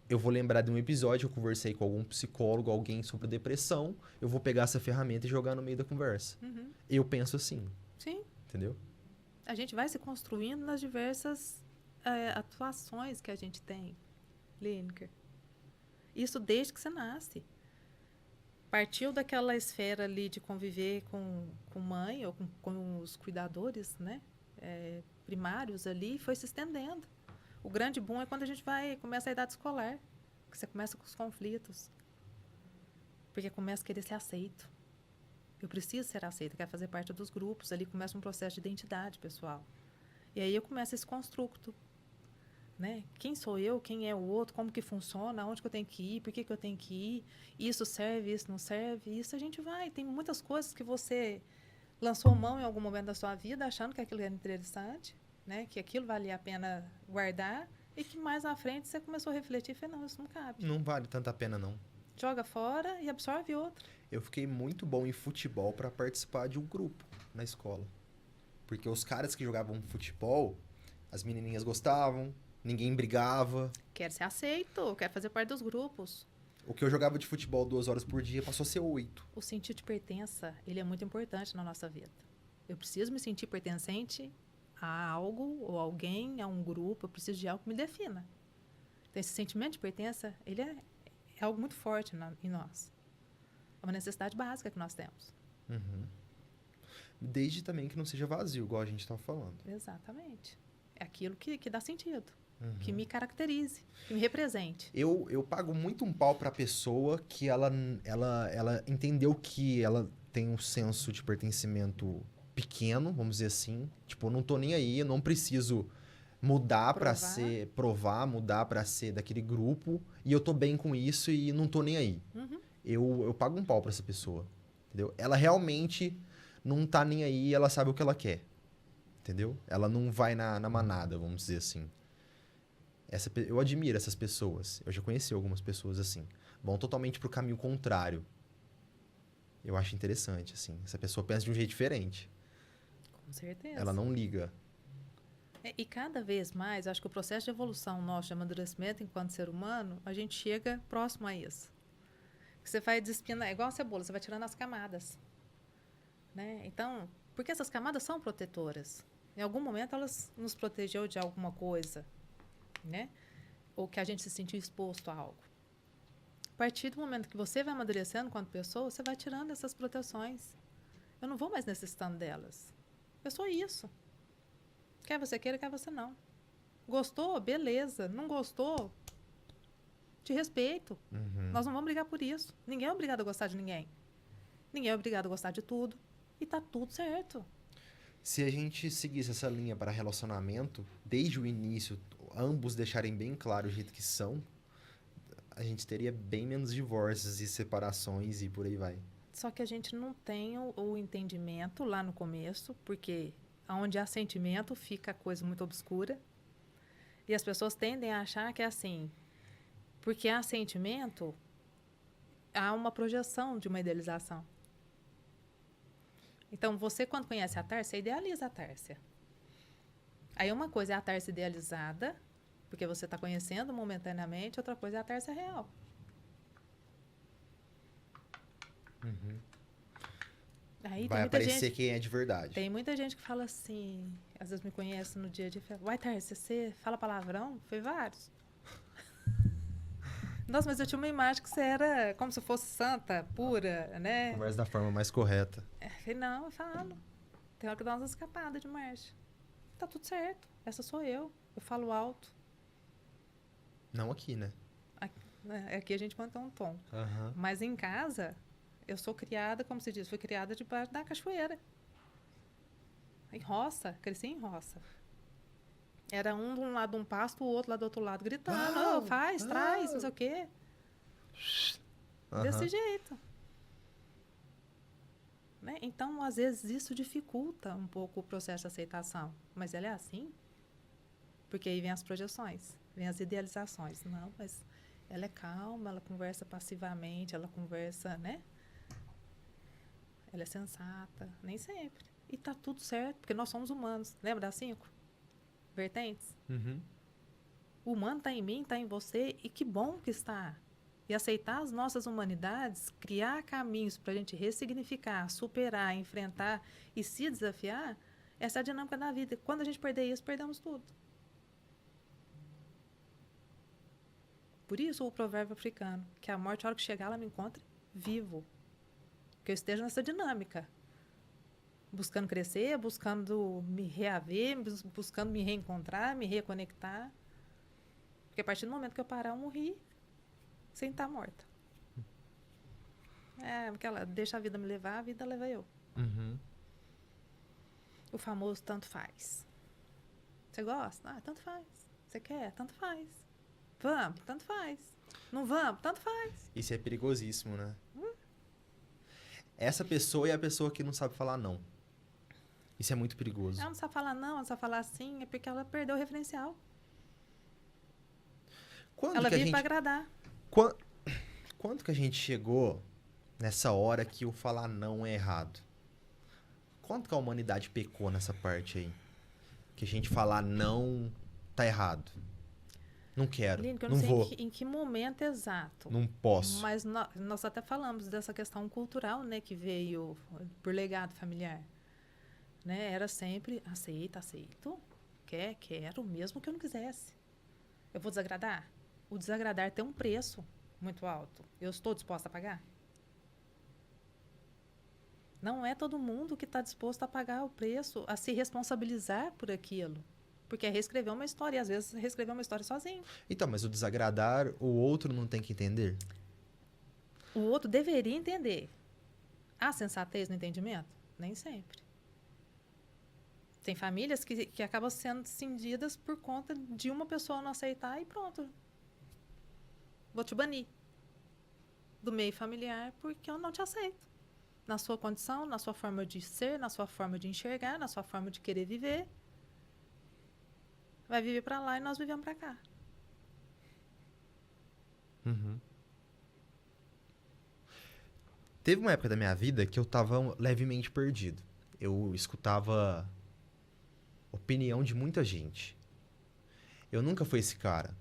eu vou lembrar de um episódio que eu conversei com algum psicólogo, alguém sobre depressão, eu vou pegar essa ferramenta e jogar no meio da conversa. Uhum. Eu penso assim, Sim, entendeu? a gente vai se construindo nas diversas atuações que a gente tem, Lineker. Isso desde que você nasce. Partiu daquela esfera ali de conviver com mãe ou com os cuidadores, né? Primários ali, e foi se estendendo. O grande boom é quando a gente começa a idade escolar, que você começa com os conflitos. Porque começa a querer ser aceito. Eu preciso ser aceita, quero fazer parte dos grupos. Ali começa um processo de identidade pessoal. E aí eu começo esse construto. Né? Quem sou eu, quem é o outro, como que funciona, aonde que eu tenho que ir, por que que eu tenho que ir, isso serve, isso não serve, isso a gente vai. Tem muitas coisas que você lançou mão em algum momento da sua vida, achando que aquilo era interessante, né? Que aquilo valia a pena guardar, e que mais à frente você começou a refletir e falou, não, isso não cabe. Não vale tanta pena, não. Joga fora e absorve outro. Eu fiquei muito bom em futebol pra participar de um grupo na escola. Porque os caras que jogavam futebol, as menininhas gostavam, ninguém brigava. Quer ser aceito, quer fazer parte dos grupos. O que eu jogava de futebol 2 horas por dia passou a ser 8. O sentido de pertença, ele é muito importante na nossa vida. Eu preciso me sentir pertencente a algo ou alguém, a um grupo, eu preciso de algo que me defina. Então, esse sentimento de pertença, ele é algo muito forte em nós. É uma necessidade básica que nós temos. Uhum. Desde também que não seja vazio, igual a gente estava falando. Exatamente. É aquilo que dá sentido, Uhum. que me caracterize, que me represente. Eu pago muito um pau pra pessoa que ela entendeu que ela tem um senso de pertencimento pequeno, vamos dizer assim. Tipo, eu não tô nem aí, eu não preciso mudar pra Provar. mudar pra ser daquele grupo. E eu tô bem com isso e não tô nem aí. Uhum. Eu pago um pau pra essa pessoa, entendeu? Ela realmente não tá nem aí, ela sabe o que ela quer, entendeu? Ela não vai na manada, vamos dizer assim. Eu admiro essas pessoas. Eu já conheci algumas pessoas assim. Vão totalmente pro caminho contrário. Eu acho interessante, assim. Essa pessoa pensa de um jeito diferente. Com certeza. Ela não liga. E cada vez mais, acho que o processo de evolução nosso, de amadurecimento enquanto ser humano, a gente chega próximo a isso. Você vai despinar, é igual a cebola, você vai tirando as camadas. Né? Então, porque essas camadas são protetoras. Em algum momento elas nos protegeu de alguma coisa, né? Ou que a gente se sentiu exposto a algo. A partir do momento que você vai amadurecendo enquanto pessoa, você vai tirando essas proteções. Eu não vou mais necessitando delas. Eu sou isso. Quer você queira, quer você não. Gostou? Beleza. Não gostou? Te respeito. Uhum. Nós não vamos brigar por isso. Ninguém é obrigado a gostar de ninguém. Ninguém é obrigado a gostar de tudo. E tá tudo certo. Se a gente seguisse essa linha para relacionamento, desde o início, ambos deixarem bem claro o jeito que são, a gente teria bem menos divórcios e separações e por aí vai. Só que a gente não tem o entendimento lá no começo, porque onde há sentimento fica a coisa muito obscura. E as pessoas tendem a achar que é assim, porque há sentimento, há uma projeção de uma idealização. Então, você, quando conhece a Tárcia, idealiza a Tárcia. Aí, uma coisa é a Tárcia idealizada, porque você está conhecendo momentaneamente, outra coisa é a Tárcia real. Aí, Vai aparecer quem é de verdade. Tem muita gente que fala assim, às vezes me conhece no dia a dia, fala, uai, Tárcia, você fala palavrão? Foi vários. Nossa, mas eu tinha uma imagem que você era como se fosse santa, pura, né? Conversa da forma mais correta. Eu falei, não, eu falo. Tem hora que dá umas escapadas de marcha. Tá tudo certo. Essa sou eu. Eu falo alto. Não aqui, né? Aqui a gente mantém um tom. Aham. Mas em casa, eu sou criada, como se diz, fui criada debaixo da cachoeira. Em roça, cresci em roça. Era um de um lado um pasto, o outro lá do outro lado gritando, Uau! faz, traz, não sei o quê. Desse Aham. jeito. Né? Então, às vezes, isso dificulta um pouco o processo de aceitação. Mas ela é assim. Porque aí vem as projeções, vem as idealizações. Não, mas ela é calma, ela conversa passivamente, ela conversa, né? Ela é sensata. Nem sempre. E tá tudo certo, porque nós somos humanos. Lembra das 5 vertentes? Uhum. O humano está em mim, está em você, e que bom que está. E aceitar as nossas humanidades, criar caminhos para a gente ressignificar, superar, enfrentar e se desafiar, essa é a dinâmica da vida. Quando a gente perder isso, perdemos tudo. Por isso o provérbio africano, que a morte, a hora que chegar, ela me encontre vivo. Que eu esteja nessa dinâmica. Buscando crescer, buscando me reaver, buscando me reencontrar, me reconectar. Porque a partir do momento que eu parar, eu morri sem estar morta. Porque ela deixa a vida me levar, a vida leva eu. Uhum. O famoso tanto faz. Você gosta? Ah, tanto faz. Você quer? Tanto faz. Vamos? Tanto faz. Não vamos? Tanto faz. Isso é perigosíssimo, né? Essa pessoa é a pessoa que não sabe falar não. Isso é muito perigoso. Ela não sabe falar não, ela não sabe falar sim, é porque ela perdeu o referencial. Quando Ela que a vive gente... para agradar. Quando que a gente chegou nessa hora que o falar não é errado? Quando que a humanidade pecou nessa parte aí? Que a gente falar não tá errado. Não quero, Aline, que eu não não sei vou, em que momento exato. não posso. Mas nós até falamos dessa questão cultural, né, que veio por legado familiar. Né? Era sempre aceito, quero, mesmo que eu não quisesse. Eu vou desagradar? O desagradar tem um preço muito alto. Eu estou disposta a pagar? Não é todo mundo que está disposto a pagar o preço, a se responsabilizar por aquilo. Porque é reescrever uma história, e às vezes reescrever uma história sozinho. Então, mas o desagradar, o outro não tem que entender? O outro deveria entender. Há sensatez no entendimento? Nem sempre. Tem famílias que acabam sendo cindidas por conta de uma pessoa não aceitar e pronto. Vou te banir do meio familiar porque eu não te aceito. Na sua condição, na sua forma de ser, na sua forma de enxergar, na sua forma de querer viver. Vai viver para lá e nós vivemos para cá. Uhum. Teve uma época da minha vida que eu tava levemente perdido. Eu escutava opinião de muita gente. Eu nunca fui esse cara.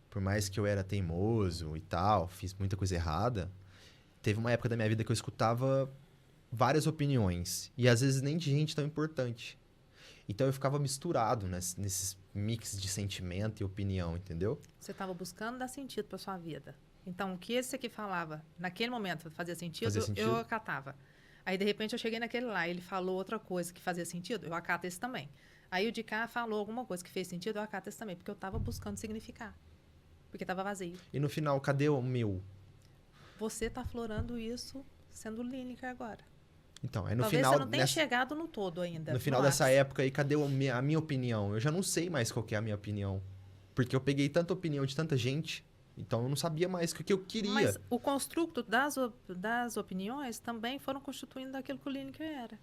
Por mais que eu era teimoso e tal, fiz muita coisa errada, teve uma época da minha vida que eu escutava várias opiniões. E às vezes nem de gente tão importante. Então eu ficava misturado nesses mix de sentimento e opinião, entendeu? Você estava buscando dar sentido para sua vida. Então, o que esse aqui falava, naquele momento fazia sentido, eu acatava. Aí, de repente, eu cheguei naquele lá, ele falou outra coisa que fazia sentido, eu acato esse também. Aí, o de cá falou alguma coisa que fez sentido, eu acato esse também, porque eu estava buscando significar. Porque estava vazio. E no final, cadê o meu? Você está aflorando isso sendo Lineker agora. Então, aí no Talvez final... você não tenha chegado no todo ainda. No final dessa época aí, cadê a minha opinião? Eu já não sei mais qual que é a minha opinião. Porque eu peguei tanta opinião de tanta gente, então eu não sabia mais o que eu queria. Mas o construto das opiniões também foram constituindo daquilo que o Lineker era.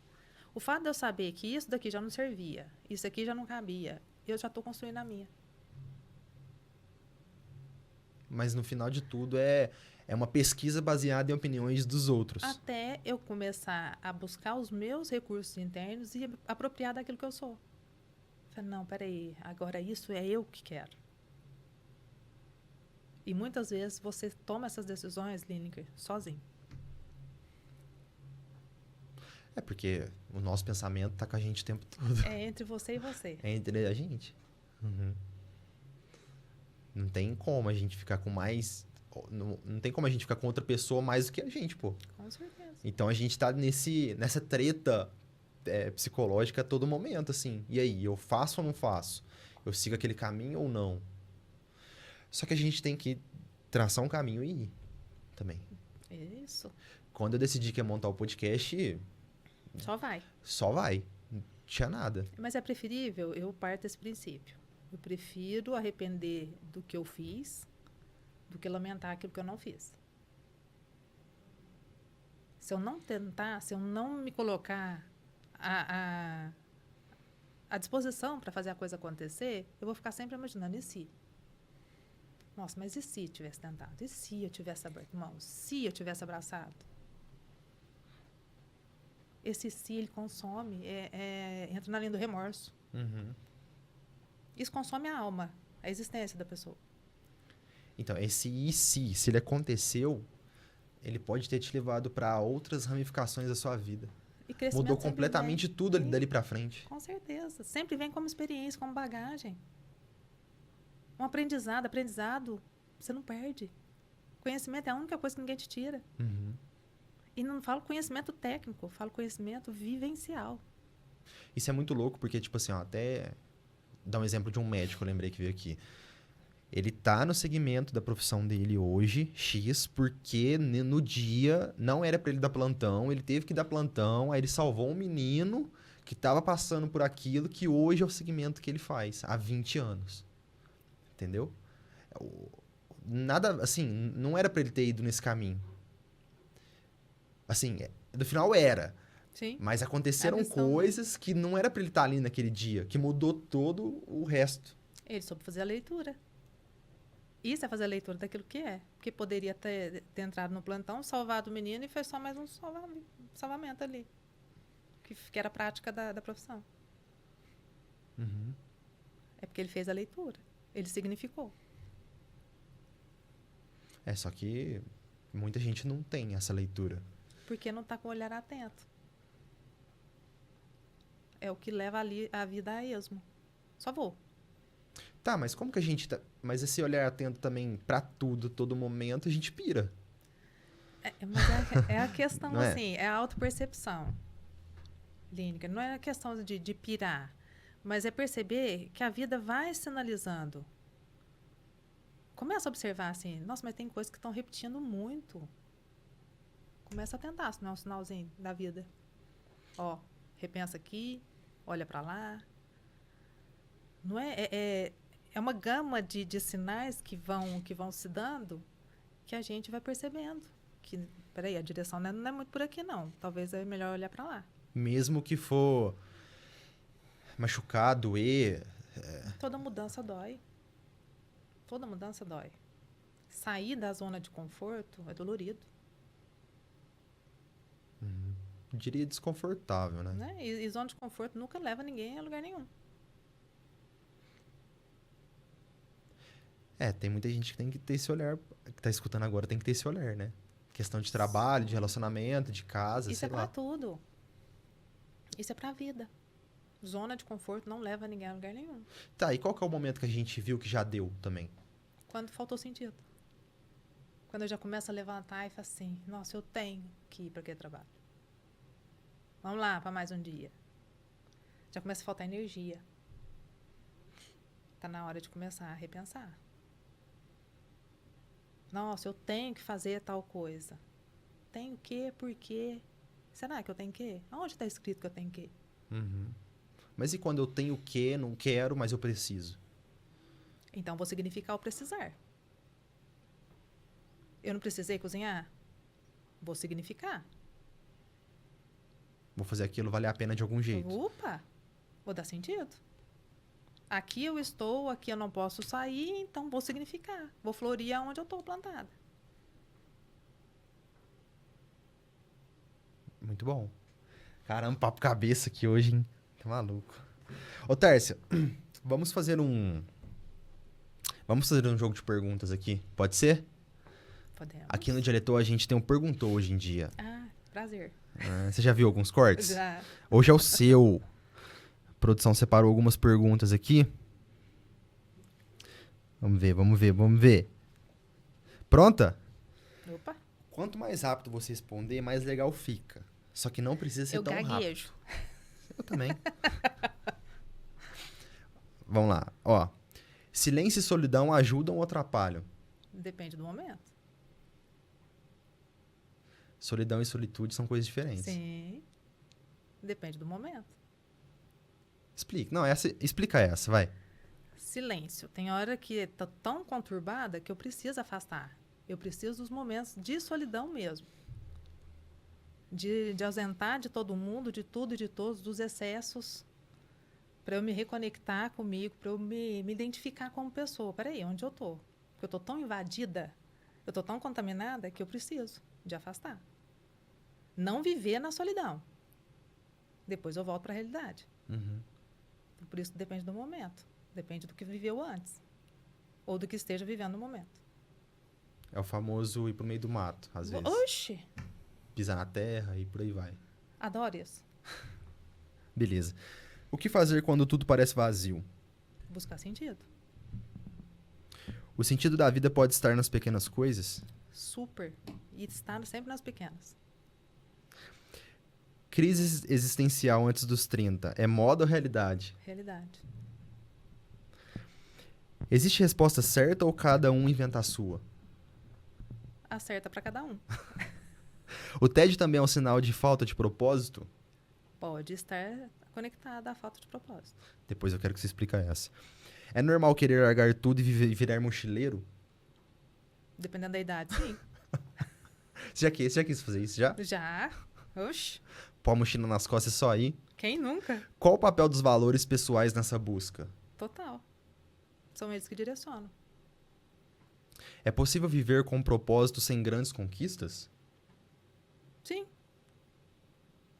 O fato de eu saber que isso daqui já não servia, isso aqui já não cabia, eu já estou construindo a minha. Mas no final de tudo é É uma pesquisa baseada em opiniões dos outros. Até eu começar a buscar os meus recursos internos e apropriar daquilo que eu sou. Falei, não, peraí, agora isso é eu que quero. E muitas vezes você toma essas decisões, Lineker, sozinho. É porque o nosso pensamento tá com a gente o tempo todo. É entre você e você. É entre a gente. Uhum. Não tem como a gente ficar com mais... Não tem como a gente ficar com outra pessoa mais do que a gente, pô. Com certeza. Então a gente tá nessa treta psicológica a todo momento, assim. E aí, eu faço ou não faço? Eu sigo aquele caminho ou não? Só que a gente tem que traçar um caminho e ir também. Isso. Quando eu decidi que ia montar o podcast, Só vai. só vai. Não tinha nada. Mas é preferível, eu parto desse princípio. Eu prefiro arrepender do que eu fiz do que lamentar aquilo que eu não fiz. Se eu não tentar, se eu não me colocar à disposição para fazer a coisa acontecer, eu vou ficar sempre imaginando, e se? Nossa, mas e se eu tivesse tentado? E se eu tivesse aberto mão? Se eu tivesse abraçado? Esse se, ele consome, entra na linha do remorso. Uhum. Isso consome a alma, a existência da pessoa. Então, esse e se ele aconteceu, ele pode ter te levado para outras ramificações da sua vida. E crescimento Mudou sempre completamente vem. tudo Sim, dali para frente. com certeza. Sempre vem como experiência, como bagagem. Um aprendizado, você não perde. Conhecimento é a única coisa que ninguém te tira. Uhum. E não falo conhecimento técnico, falo conhecimento vivencial. Isso é muito louco, porque, tipo assim, ó, até dar um exemplo de um médico, eu lembrei que veio aqui. Ele tá no segmento da profissão dele hoje, X, porque no dia não era para ele dar plantão, ele teve que dar plantão, aí ele salvou um menino que tava passando por aquilo, que hoje é o segmento que ele faz, há 20 anos. Entendeu? Nada, assim, não era para ele ter ido nesse caminho. Assim, no final era. Sim. Mas aconteceram A visão coisas que não era pra ele estar ali naquele dia, que mudou todo o resto. Ele soube fazer a leitura. Isso é fazer a leitura daquilo que é. Porque poderia ter entrado no plantão, salvado o menino e foi só mais um salvamento ali. Que era a prática da profissão. Uhum. É porque ele fez a leitura. Ele significou. É, só que muita gente não tem essa leitura. Porque não está com o olhar atento. É o que leva a vida a esmo. Só vou. Tá, mas como que a gente tá... Mas esse olhar atento também pra tudo, todo momento, a gente pira. Mas é a questão, Não é? assim, é a autopercepção. Lineker, não é a questão de pirar, mas é perceber que a vida vai sinalizando. Começa a observar assim, nossa, mas tem coisas que estão repetindo muito. Começa a tentar, se não é um sinalzinho da vida. Ó, repensa aqui, olha para lá. Não é uma gama de sinais que vão se dando que a gente vai percebendo. Que, peraí, a direção não é muito por aqui, não. Talvez é melhor olhar para lá. Mesmo que for machucar, doer... Toda mudança dói. Toda mudança dói. Sair da zona de conforto é dolorido. Eu diria desconfortável, né? Né? E zona de conforto nunca leva ninguém a lugar nenhum. Tem muita gente que tem que ter esse olhar, que tá escutando agora tem que ter esse olhar, né? Questão de trabalho, de relacionamento, de casa, Isso sei é para lá. tudo. Isso é para a vida. Zona de conforto não leva ninguém a lugar nenhum. Tá, e qual que é o momento que a gente viu que já deu também? Quando faltou sentido. Quando eu já começo a levantar e falo assim, nossa, eu tenho que ir para aquele trabalho. Vamos lá para mais um dia. Já começa a faltar energia. Está na hora de começar a repensar. Nossa, eu tenho que fazer tal coisa. Tenho que, por quê? Será que eu tenho que? Onde está escrito que eu tenho que? Uhum. Mas e quando eu tenho o quê, não quero, mas eu preciso? Então, vou significar o precisar. Eu não precisei cozinhar? Vou significar. Vou fazer aquilo valer a pena de algum jeito. Opa! Vou dar sentido. Aqui eu estou, aqui eu não posso sair, então vou significar. Vou florir aonde eu estou plantada. Muito bom. Caramba, papo cabeça aqui hoje, hein? Tá maluco. Ô, Tércia, vamos fazer um jogo de perguntas aqui. Pode ser? Podemos. Aqui no Dialetou a gente tem um Perguntou hoje em dia. Ah, prazer. Você já viu alguns cortes? Já. Hoje é o seu. A produção separou algumas perguntas aqui. Vamos ver. Pronta? Opa, Quanto mais rápido você responder, mais legal fica. Só que não precisa ser eu tão gaguejo. rápido. Eu também. Vamos lá. Ó. Silêncio e solidão ajudam ou atrapalham? Depende do momento. Solidão e solitude são coisas diferentes. Sim. Depende do momento. Explica. Não, explica essa, vai. Silêncio. Tem hora que tá tão conturbada que eu preciso afastar. Eu preciso dos momentos de solidão mesmo. De ausentar de todo mundo, de tudo e de todos, dos excessos, para eu me reconectar comigo, para eu me identificar como pessoa. Peraí, onde eu tô? Porque eu tô tão invadida, eu tô tão contaminada que eu preciso de afastar. Não viver na solidão. Depois eu volto para a realidade. Uhum. Por isso depende do momento. Depende do que viveu antes. Ou do que esteja vivendo no momento. É o famoso ir pro meio do mato, às vezes. Oxi! Pisar na terra e por aí vai. Adoro isso. Beleza. O que fazer quando tudo parece vazio? Buscar sentido. O sentido da vida pode estar nas pequenas coisas? Super. E estar sempre nas pequenas. Crise existencial antes dos 30. É moda ou realidade? Realidade. Existe resposta certa ou cada um inventa a sua? Acerta para cada um. O tédio também é um sinal de falta de propósito? Pode estar conectada à falta de propósito. Depois eu quero que você explique essa. É normal querer largar tudo e virar mochileiro? Dependendo da idade, sim. Você já quis fazer isso, já? Já. Oxi. Pôr a mochila nas costas e só ir? Quem nunca? Qual o papel dos valores pessoais nessa busca? Total. São eles que direcionam. É possível viver com um propósito sem grandes conquistas? Sim.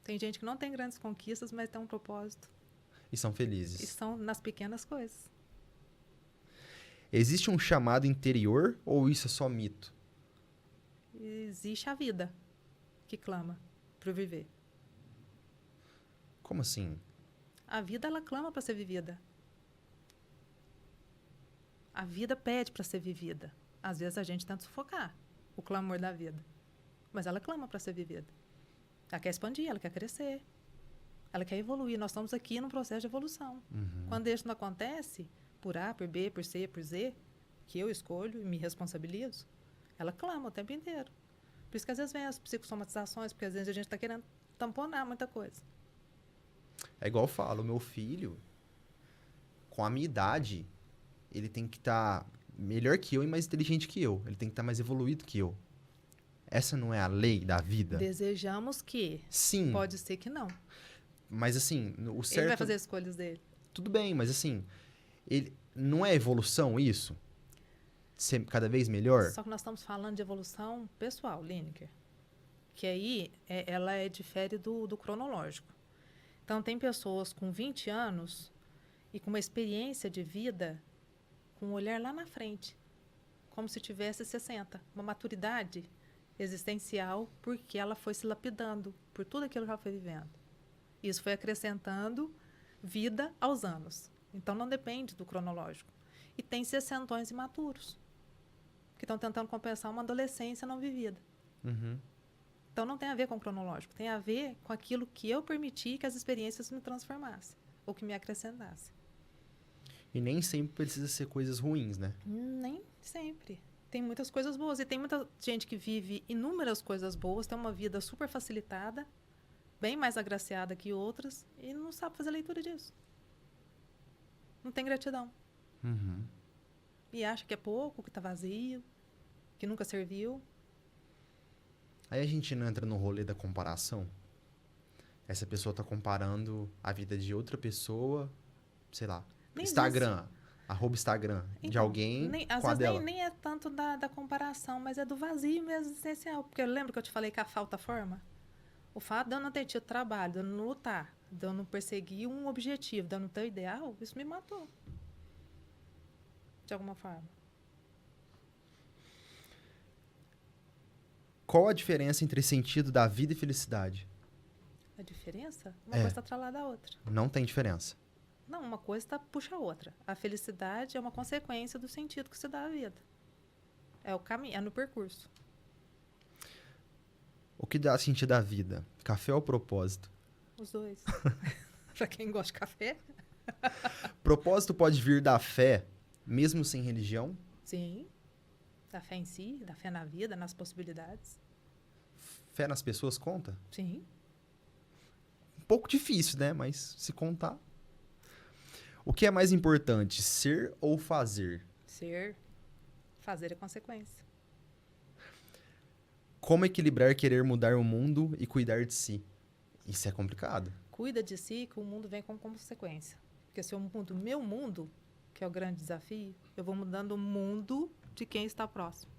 Tem gente que não tem grandes conquistas, mas tem um propósito. E são felizes. E são nas pequenas coisas. Existe um chamado interior ou isso é só mito? Existe a vida que clama para viver. Como assim? A vida, ela clama para ser vivida. A vida pede para ser vivida. Às vezes a gente tenta sufocar o clamor da vida. Mas ela clama para ser vivida. Ela quer expandir, ela quer crescer. Ela quer evoluir. Nós estamos aqui num processo de evolução. Uhum. Quando isso não acontece, por A, por B, por C, por Z, que eu escolho e me responsabilizo, ela clama o tempo inteiro. Por isso que às vezes vem as psicossomatizações, porque às vezes a gente está querendo tamponar muita coisa. É igual eu falo, o meu filho, com a minha idade, ele tem que estar melhor que eu e mais inteligente que eu. Ele tem que estar mais evoluído que eu. Essa não é a lei da vida? Desejamos que. Sim. Pode ser que não. Mas assim, o certo... Ele vai fazer as escolhas dele. Tudo bem, mas assim, ele não é evolução isso? Ser cada vez melhor? Só que nós estamos falando de evolução pessoal, Lineker. Que aí ela difere do cronológico. Então, tem pessoas com 20 anos e com uma experiência de vida com um olhar lá na frente, como se tivesse 60. Uma maturidade existencial porque ela foi se lapidando por tudo aquilo que ela foi vivendo. Isso foi acrescentando vida aos anos. Então, não depende do cronológico. E tem sessentões imaturos que estão tentando compensar uma adolescência não vivida. Uhum. Então, não tem a ver com o cronológico. Tem a ver com aquilo que eu permiti que as experiências me transformassem ou que me acrescentassem. E nem sempre precisa ser coisas ruins, né? Nem sempre. Tem muitas coisas boas. E tem muita gente que vive inúmeras coisas boas, tem uma vida super facilitada, bem mais agraciada que outras, e não sabe fazer leitura disso. Não tem gratidão. Uhum. E acha que é pouco, que está vazio, que nunca serviu. Aí a gente não entra no rolê da comparação. Essa pessoa tá comparando a vida de outra pessoa, sei lá, Nem Instagram, @Instagram, de Então, alguém às com a vezes dela. nem é tanto da comparação, mas é do vazio mesmo existencial. Porque eu lembro que eu te falei que a falta forma. O fato de eu não ter tido trabalho, de eu não lutar, de eu não perseguir um objetivo, de eu não ter o ideal, isso me matou. De alguma forma. Qual a diferença entre sentido da vida e felicidade? A diferença? Uma É. coisa está atrelada à outra. Não tem diferença. Não, uma coisa puxa a outra. A felicidade é uma consequência do sentido que se dá à vida. É o caminho, é no percurso. O que dá sentido à vida? Café ou propósito? Os dois. Para quem gosta de café, Propósito pode vir da fé, mesmo sem religião? sim. Da fé em si, da fé na vida, nas possibilidades. Fé nas pessoas conta? Sim. Um pouco difícil, né? Mas se contar. O que é mais importante, ser ou fazer? Ser, fazer é consequência. Como equilibrar querer mudar o mundo e cuidar de si? Isso é complicado. Cuida de si que o mundo vem como consequência. Porque se o mundo, meu mundo, que é o grande desafio, eu vou mudando o mundo de quem está próximo.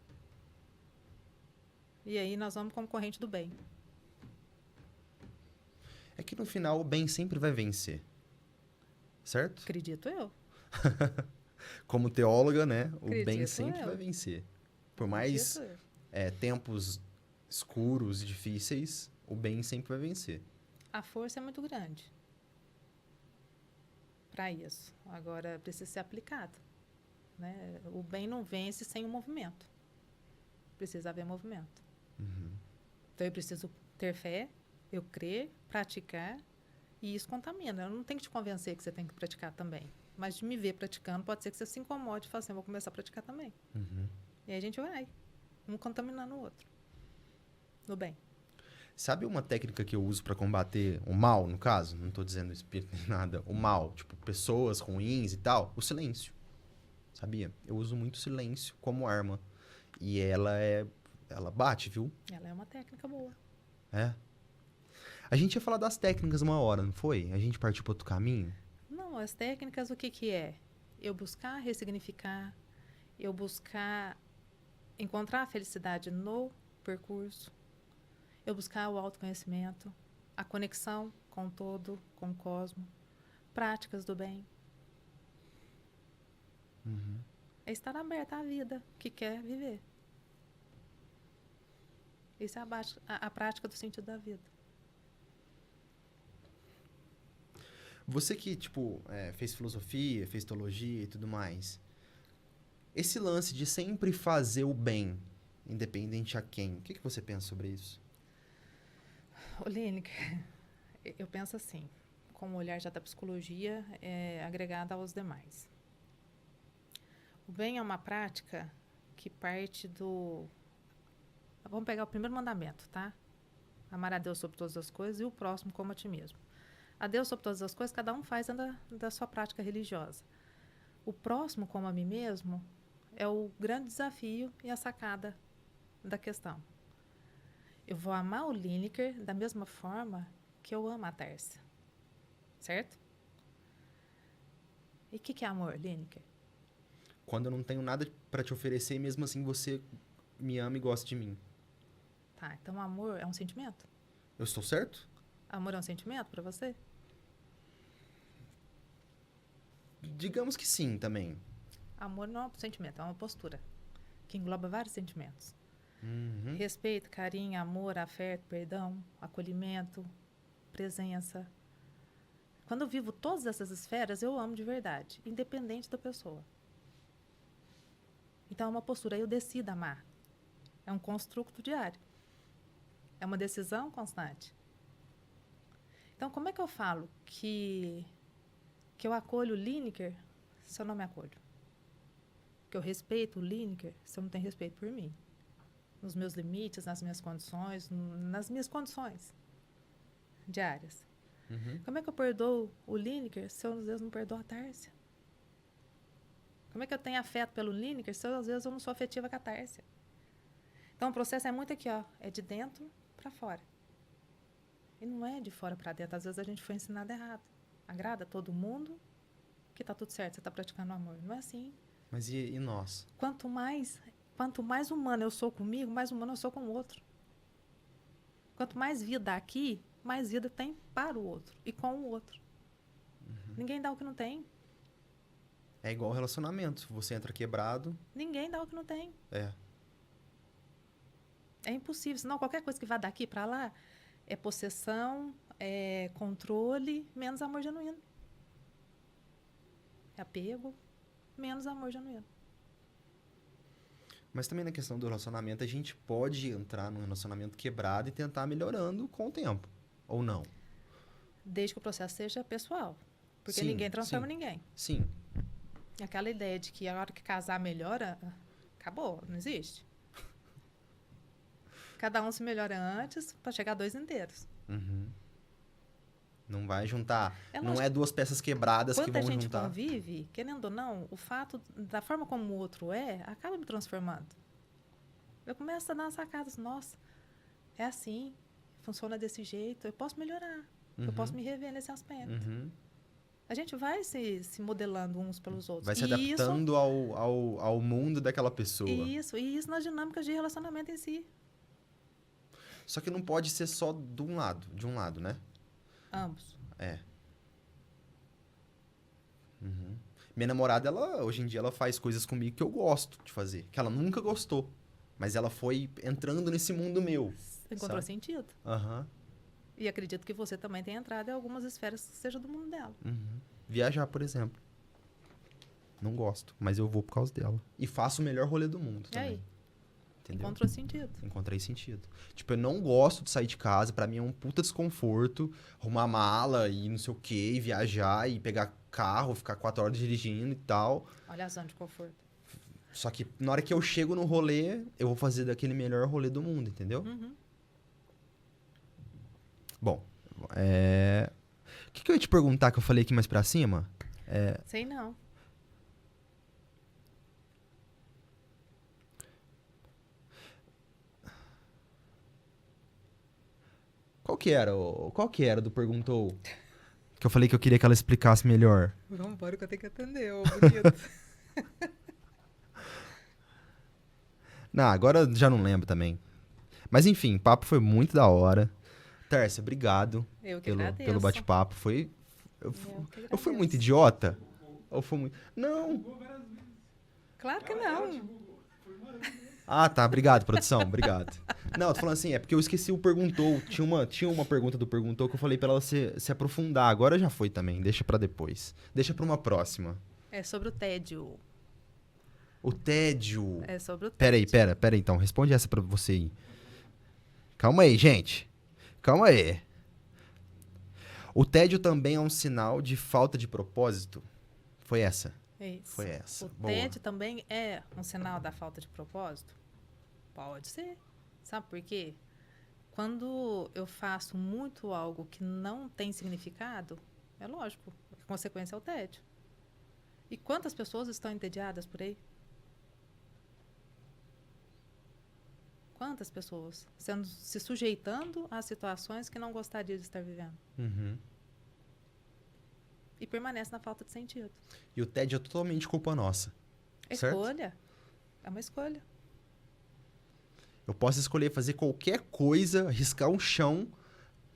E aí nós vamos como corrente do bem. É que no final o bem sempre vai vencer. Certo? Acredito eu. Como teóloga, né? O bem Acredito sempre eu. vai vencer. Por mais Acredito eu. tempos escuros e difíceis, o bem sempre vai vencer. A força é muito grande para isso. Agora precisa ser aplicado. Né? O bem não vence sem o movimento. Precisa haver movimento. Então eu preciso ter fé, eu crer, praticar, e isso contamina. Eu não tenho que te convencer que você tem que praticar também. Mas de me ver praticando, pode ser que você se incomode e fale assim, eu vou começar a praticar também. E aí a gente vai, um contaminando o outro. No bem. Sabe uma técnica que eu uso pra combater o mal, no caso? Não tô dizendo espírito nem nada. O mal, tipo, pessoas ruins e tal. O silêncio. Sabia? Eu uso muito silêncio como arma. E ela bate, viu? Ela é uma técnica boa. É. A gente ia falar das técnicas uma hora, não foi? A gente partiu para outro caminho? Não, as técnicas, o que é? Eu buscar ressignificar, eu buscar encontrar a felicidade no percurso, eu buscar o autoconhecimento, a conexão com o todo, com o cosmo, práticas do bem. É estar aberta à vida que quer viver. Isso é a prática do sentido da vida. Você que, tipo, fez filosofia, fez teologia e tudo mais. Esse lance de sempre fazer o bem, independente a quem, o que você pensa sobre isso? Ô, Lineker, eu penso assim, com o olhar já da psicologia agregada aos demais. O bem é uma prática que parte do... Vamos pegar o primeiro mandamento, tá? Amar a Deus sobre todas as coisas e o próximo como a ti mesmo. A Deus sobre todas as coisas, cada um faz da sua prática religiosa. O próximo como a mim mesmo é o grande desafio e a sacada da questão. Eu vou amar o Lineker da mesma forma que eu amo a Tércia. Certo? E o que é amor, Lineker? Quando eu não tenho nada pra te oferecer, mesmo assim você me ama e gosta de mim. Tá, então amor é um sentimento? Eu estou certo? Amor é um sentimento para você? Digamos que sim, também. Amor não é um sentimento, é uma postura que engloba vários sentimentos. Uhum. Respeito, carinho, amor, afeto, perdão, acolhimento, presença. Quando eu vivo todas essas esferas, eu amo de verdade, independente da pessoa. Então é uma postura, eu decido amar. É um construto diário. É uma decisão constante. Então, como é que eu falo que eu acolho o Lineker se eu não me acolho? Que eu respeito o Lineker se eu não tenho respeito por mim? Nos meus limites, nas minhas condições diárias. Como é que eu perdoo o Lineker se eu, às vezes, não perdoo a Tárcia? Como é que eu tenho afeto pelo Lineker se eu, às vezes, eu não sou afetiva com a Tárcia? Então, o processo é muito aqui, ó, é de dentro para fora. E não é de fora para dentro. Às vezes, a gente foi ensinado errado. Agrada todo mundo, que tá tudo certo, você tá praticando o amor. Não é assim. Mas e nós? Quanto mais humano eu sou comigo, mais humano eu sou com o outro. Quanto mais vida aqui, mais vida tem para o outro e com o outro. Ninguém dá o que não tem. É igual relacionamento. Você entra quebrado. Ninguém dá o que não tem. É. É impossível. Senão, qualquer coisa que vá daqui para lá é possessão, é controle, menos amor genuíno. É apego, menos amor genuíno. Mas também na questão do relacionamento, a gente pode entrar num relacionamento quebrado e tentar melhorando com o tempo. Ou não? Desde que o processo seja pessoal. Porque Sim, ninguém transforma sim. ninguém. Sim. Aquela ideia de que a hora que casar melhora, acabou, não existe. Cada um se melhora antes para chegar a 2 inteiros. Uhum. Não vai juntar. É Não lógico. é duas peças quebradas que Quando a vão gente juntar. convive, querendo ou não, o fato da forma como o outro é, acaba me transformando. Eu começo a dar umas sacadas, nossa, é assim, funciona desse jeito, eu posso melhorar, eu posso me rever nesse aspecto. Uhum. A gente vai se modelando uns pelos outros. Vai se E adaptando ao mundo daquela pessoa. isso nas dinâmicas de relacionamento em si. Só que não pode ser só de um lado, né? Ambos. É. Uhum. Minha namorada, hoje em dia, ela faz coisas comigo que eu gosto de fazer. Que ela nunca gostou. Mas ela foi entrando nesse mundo meu. Encontrou Sabe? sentido. Aham. E acredito que você também tenha entrado em algumas esferas que seja do mundo dela. Uhum. Viajar, por exemplo. Não gosto, mas eu vou por causa dela. E faço o melhor rolê do mundo E também. aí? Entendeu? Encontrou sentido. Encontrei sentido. Tipo, eu não gosto de sair de casa. Pra mim é um puta desconforto. Arrumar mala e não sei o quê. E viajar e pegar carro, ficar 4 horas dirigindo e tal. Olha a zona de conforto. Só que na hora que eu chego no rolê, eu vou fazer daquele melhor rolê do mundo, entendeu? Uhum. Bom, o que eu ia te perguntar que eu falei aqui mais pra cima? Sei não. Qual que era do perguntou? Que eu falei que eu queria que ela explicasse melhor. Vamos embora que eu tenho que atender, ô bonito. Não, agora eu já não lembro também. Mas enfim, o papo foi muito da hora. Tércia, obrigado Eu que pelo agradeço. bate-papo. Eu que Eu fui muito agradeço. idiota? Ou foi muito... Não. Claro que não. Ah, tá. Obrigado, produção. Obrigado. Não, eu tô falando assim, é porque eu esqueci o perguntou. Tinha uma pergunta do perguntou que eu falei pra ela se aprofundar. Agora já foi também. Deixa pra depois. Deixa pra uma próxima. É sobre o tédio. O tédio. É sobre o tédio. Pera aí, então. Responde essa pra você aí. Calma aí, gente. Calma aí. O tédio também é um sinal de falta de propósito? Foi essa? É isso. Foi essa. O Boa. tédio também é um sinal da falta de propósito? Pode ser. Sabe por quê? Quando eu faço muito algo que não tem significado, é lógico, a consequência é o tédio. E quantas pessoas estão entediadas por aí? Quantas pessoas se sujeitando a situações que não gostaria de estar vivendo? Uhum. E permanece na falta de sentido. E o tédio é totalmente culpa nossa. É Certo? escolha. É uma escolha. Eu posso escolher fazer qualquer coisa, riscar um chão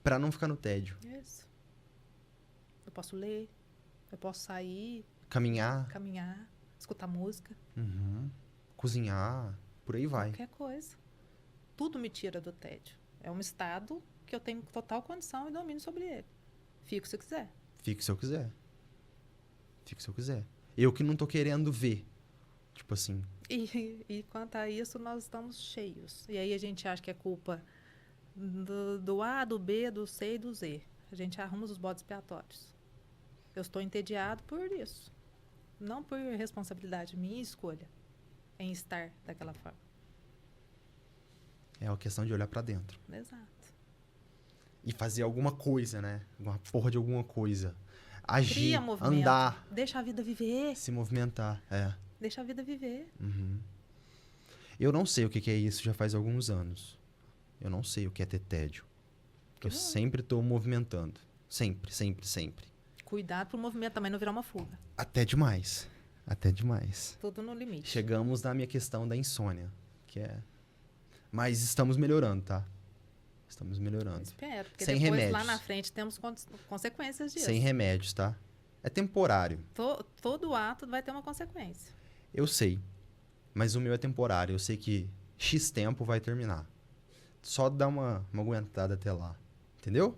pra não ficar no tédio. Isso. Eu posso ler, eu posso sair, Caminhar, caminhar, escutar música, cozinhar, por aí vai. qualquer coisa. Tudo me tira do tédio. É um estado que eu tenho total condição e domínio sobre ele. Fico se quiser. Fique se eu quiser. Fique se eu quiser. Eu que não tô querendo ver. Tipo assim, E quanto a isso, nós estamos cheios. E aí a gente acha que é culpa do A, do B, do C e do Z. A gente arruma os bodes expiatórios. Eu estou entediado por isso. Não por responsabilidade, minha escolha em estar daquela forma. é uma questão de olhar pra dentro. Exato. E fazer alguma coisa, né? Uma porra de alguma coisa. Agir, Cria movimento. andar, Deixa a vida viver. se movimentar. É. Deixa a vida viver. Eu não sei o que é isso já faz alguns anos. Eu não sei o que é ter tédio. Eu bom. sempre tô movimentando. Sempre, sempre, sempre. Cuidado para o movimento também não virar uma fuga. Até demais. Até demais. Tudo no limite. Chegamos na minha questão da insônia, que é... Mas estamos melhorando, tá? Estamos melhorando. Espero, porque Sem depois remédios. lá na frente temos consequências disso. Sem remédios, tá? É temporário. Todo ato vai ter uma consequência. Eu sei. Mas o meu é temporário. Eu sei que X tempo vai terminar. Só dá uma aguentada até lá. Entendeu?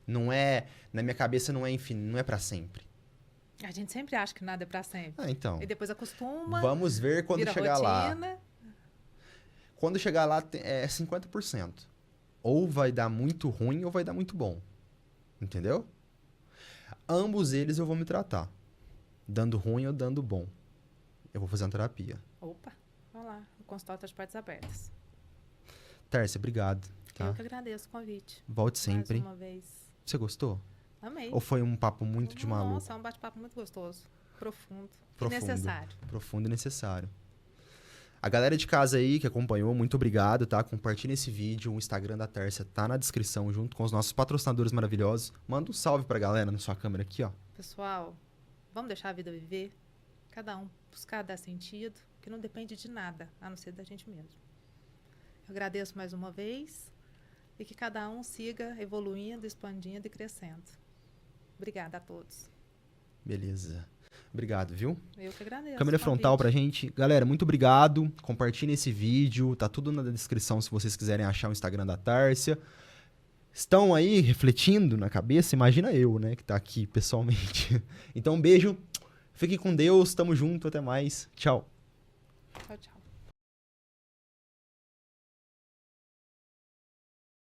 Não é... Na minha cabeça não é infinito, não é pra sempre. A gente sempre acha que nada é pra sempre. Ah, então. E depois acostuma, Vamos ver quando vira chegar lá. rotina. Quando chegar lá é 50%. Ou vai dar muito ruim ou vai dar muito bom. Entendeu? Ambos eles eu vou me tratar. Dando ruim ou dando bom. Eu vou fazer uma terapia. Opa, vamos lá. O consultório está de portas abertas. Tércia, obrigado. Tá? Eu que agradeço o convite. Volte sempre. Mais uma vez. Você gostou? Amei. Ou foi um papo muito de maluco? Nossa, é um bate-papo muito gostoso. Profundo. Profundo. E necessário. Profundo e necessário. A galera de casa aí que acompanhou, muito obrigado, tá? Compartilha esse vídeo, o Instagram da Tércia tá na descrição, junto com os nossos patrocinadores maravilhosos. Manda um salve pra galera na sua câmera aqui, ó. Pessoal, vamos deixar a vida viver. Cada um buscar dar sentido, que não depende de nada, a não ser da gente mesmo. Eu agradeço mais uma vez e que cada um siga evoluindo, expandindo e crescendo. Obrigada a todos. Beleza. Obrigado, viu? Eu que agradeço. Câmera o frontal pra convite. gente. Galera, muito obrigado. Compartilhem esse vídeo. Tá tudo na descrição se vocês quiserem achar o Instagram da Tárcia. Estão aí refletindo na cabeça? Imagina eu, né? Que tá aqui pessoalmente. Então, um beijo. Fique com Deus. Tamo junto. Até mais. Tchau. Tchau, tchau.